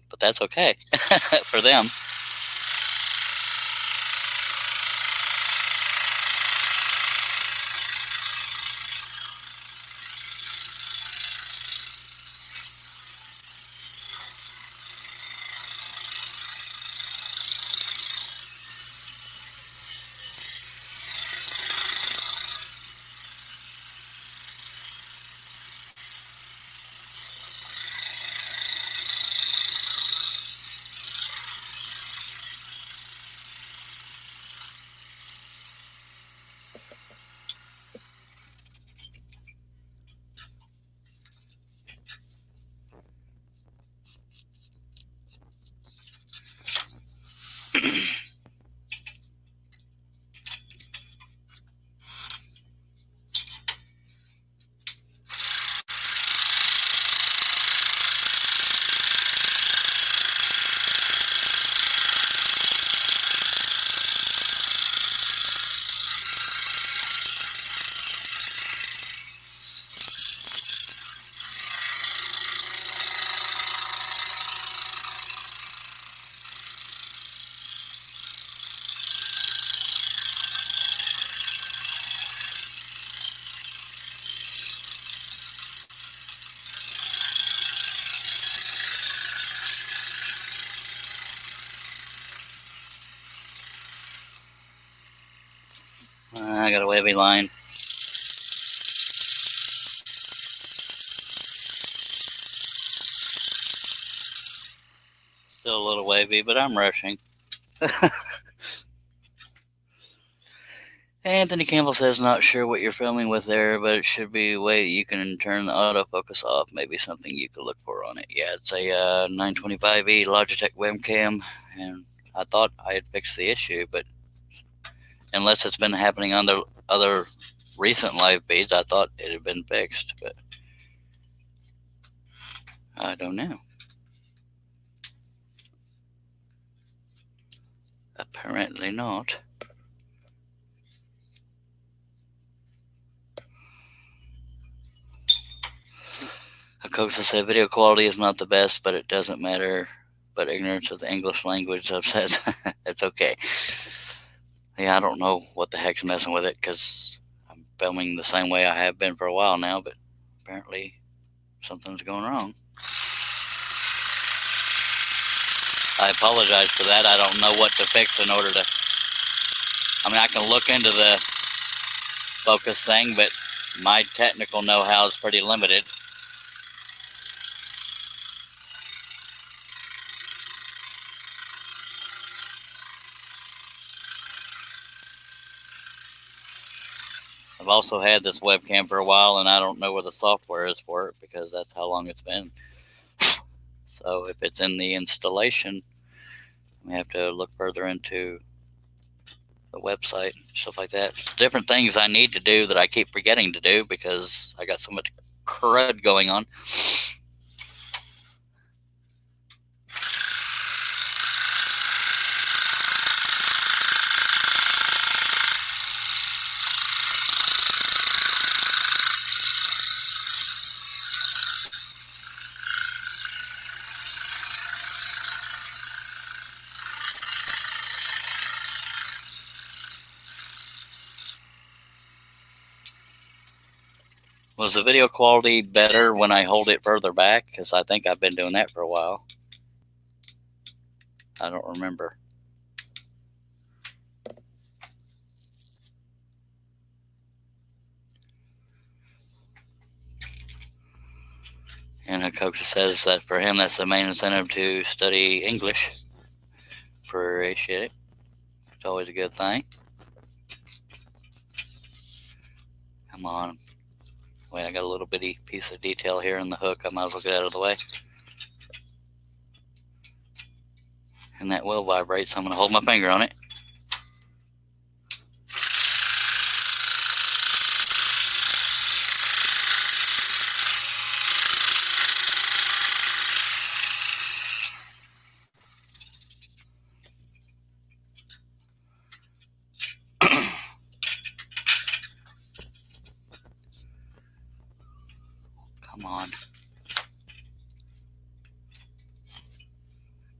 but that's okay for them. I got a wavy line. Still a little wavy, but I'm rushing. Anthony Campbell says, not sure what you're filming with there, but it should be a way you can turn the autofocus off. Maybe something you could look for on it. Yeah, it's a 925E Logitech webcam, and I thought I had fixed the issue, but unless it's been happening on the other recent live feeds, I thought it had been fixed, but I don't know. Apparently not. Akosa said video quality is not the best, but it doesn't matter. But ignorance of the English language upsets. It's okay. Yeah, I don't know what the heck's messing with it because I'm filming the same way I have been for a while now, but apparently something's going wrong. I apologize for that. I don't know what to fix in order to... I mean, I can look into the focus thing, but my technical know-how is pretty limited. I've also had this webcam for a while, and I don't know where the software is for it because that's how long it's been. So if it's in the installation, we have to look further into the website, stuff like that. Different things I need to do that I keep forgetting to do because I got so much crud going on. Was the video quality better when I hold it further back? Because I think I've been doing that for a while. I don't remember. And coach says that for him, that's the main incentive to study English. Appreciate it. It's always a good thing. Come on. Wait, I got a little bitty piece of detail here in the hook. I might as well get out of the way. And that will vibrate, so I'm going to hold my finger on it. Come on.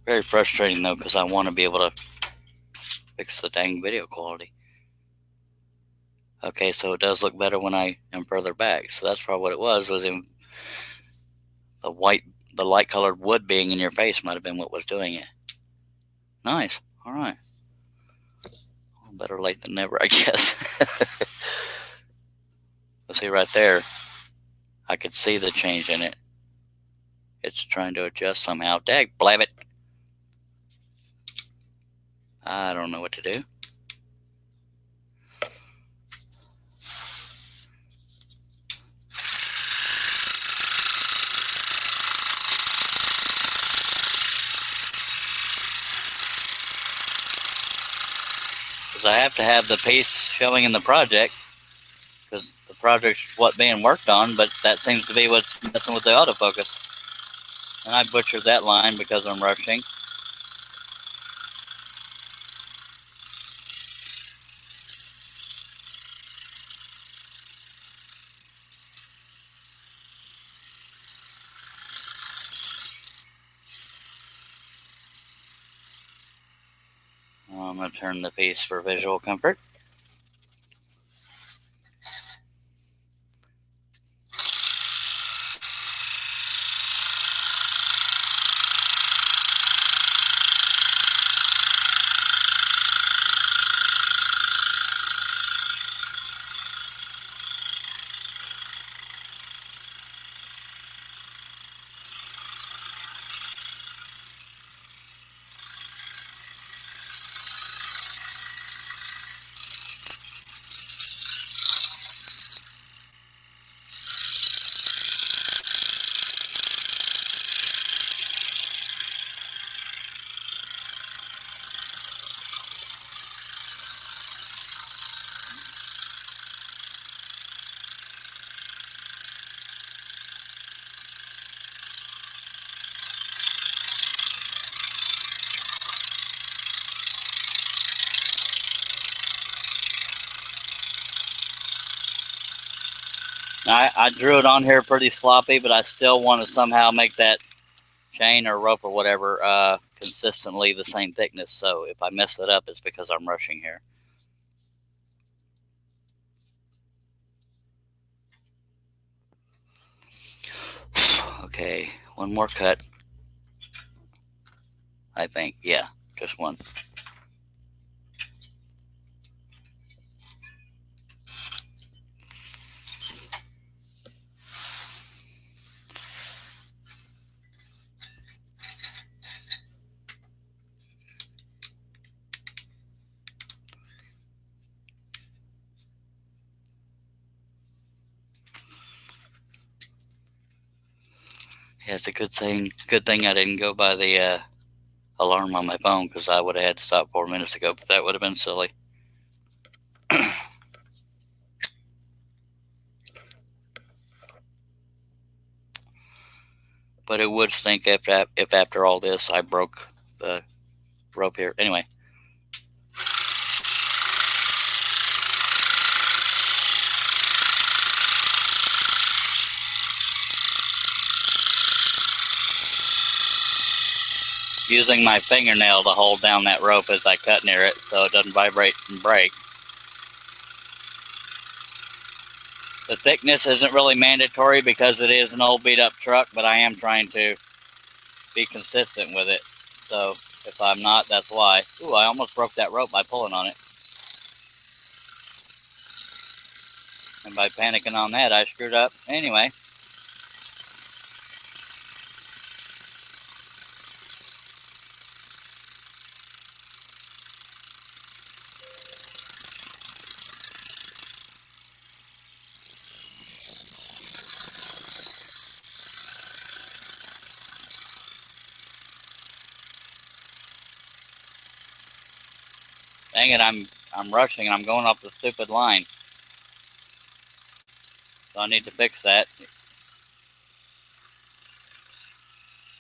Very frustrating though, because I want to be able to fix the dang video quality. Okay, so it does look better when I am further back. So that's probably what it was in the light colored wood being in your face might have been what was doing it. Nice. All right. Well, better late than never, I guess. Let's see right there. I could see the change in it. It's trying to adjust somehow. Dag blabbit. I don't know what to do. Because I have to have the piece showing in the project, because the project's what being worked on, but that seems to be what's messing with the autofocus. And I butchered that line because I'm rushing. I'm going to turn the piece for visual comfort. I drew it on here pretty sloppy, but I still want to somehow make that chain or rope or whatever consistently the same thickness. So if I mess it up, it's because I'm rushing here. Okay, one more cut. I think, yeah, just one. Yeah, it's a good thing. Good thing I didn't go by the alarm on my phone, because I would have had to stop 4 minutes ago. But that would have been silly. But it would stink if after all this I broke the rope here. Anyway. Using my fingernail to hold down that rope as I cut near it so it doesn't vibrate and break. The thickness isn't really mandatory because it is an old beat up truck, but I am trying to be consistent with it. So if I'm not, that's why. Ooh, I almost broke that rope by pulling on it. And by panicking on that, I screwed up. Anyway. Dang it, I'm rushing and I'm going off the stupid line. So I need to fix that.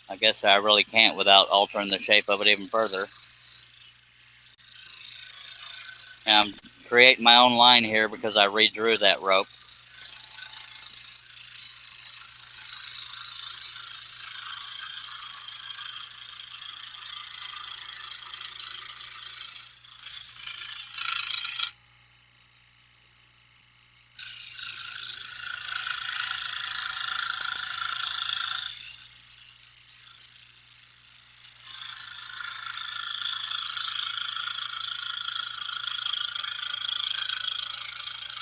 I guess I really can't without altering the shape of it even further. And I'm creating my own line here because I redrew that rope.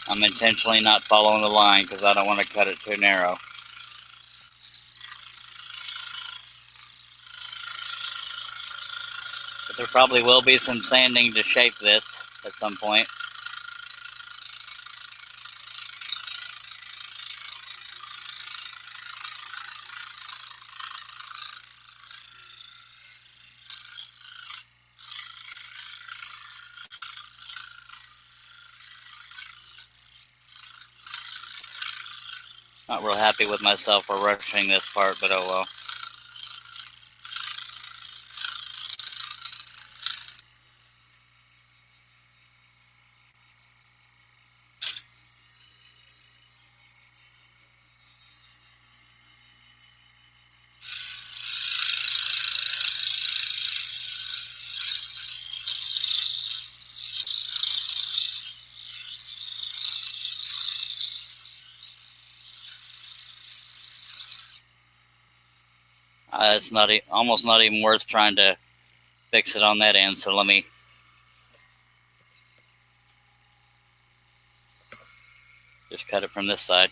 I'm intentionally not following the line because I don't want to cut it too narrow. But there probably will be some sanding to shape this at some point. Not real happy with myself for rushing this part, but oh well. It's not almost not even worth trying to fix it on that end, so let me just cut it from this side.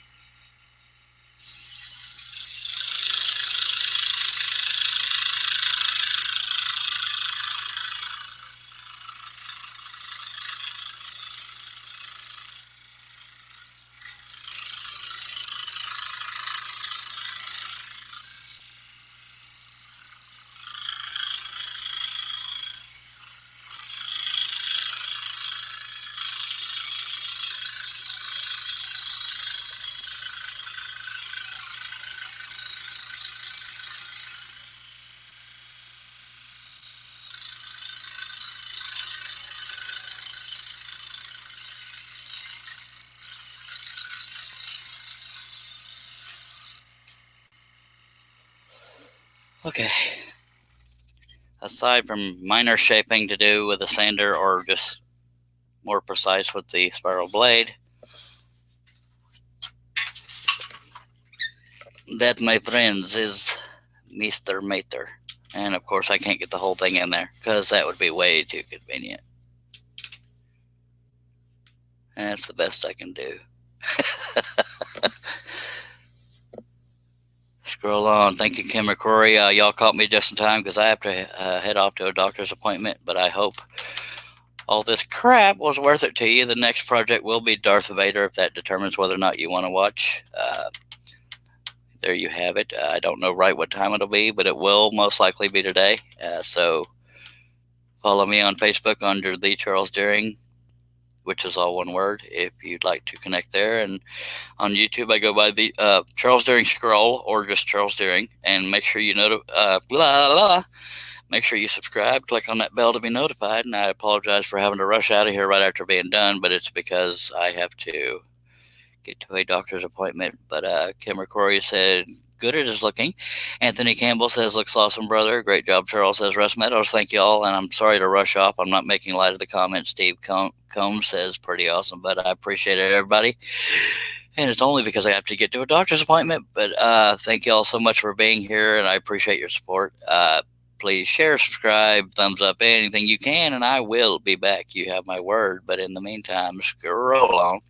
Okay. Aside from minor shaping to do with a sander or just more precise with the spiral blade, that, my friends, is Mr. Mater. And of course I can't get the whole thing in there because that would be way too convenient. And that's the best I can do. Scroll on. Thank you, Kim McCrory. Y'all caught me just in time because I have to head off to a doctor's appointment, but I hope all this crap was worth it to you. The next project will be Darth Vader if that determines whether or not you want to watch. There you have it. I don't know right what time it'll be, but it will most likely be today. So follow me on Facebook under The Charles Deering, which is all one word, if you'd like to connect there. And on YouTube, I go by the Charles Deering Scroll or just Charles Deering. And make sure you make sure you subscribe, click on that bell to be notified. And I apologize for having to rush out of here right after being done, but it's because I have to get to a doctor's appointment. But Kim McCrory said, good it is looking. Anthony Campbell says, looks awesome, brother. Great job, Charles, says Russ Meadows. Thank you all, and I'm sorry to rush off. I'm not making light of the comments. Steve Combs says, pretty awesome, but I appreciate it, everybody. And it's only because I have to get to a doctor's appointment. But thank you all so much for being here, and I appreciate your support. Please share, subscribe, thumbs up, anything you can, and I will be back. You have my word. But in the meantime, scroll on.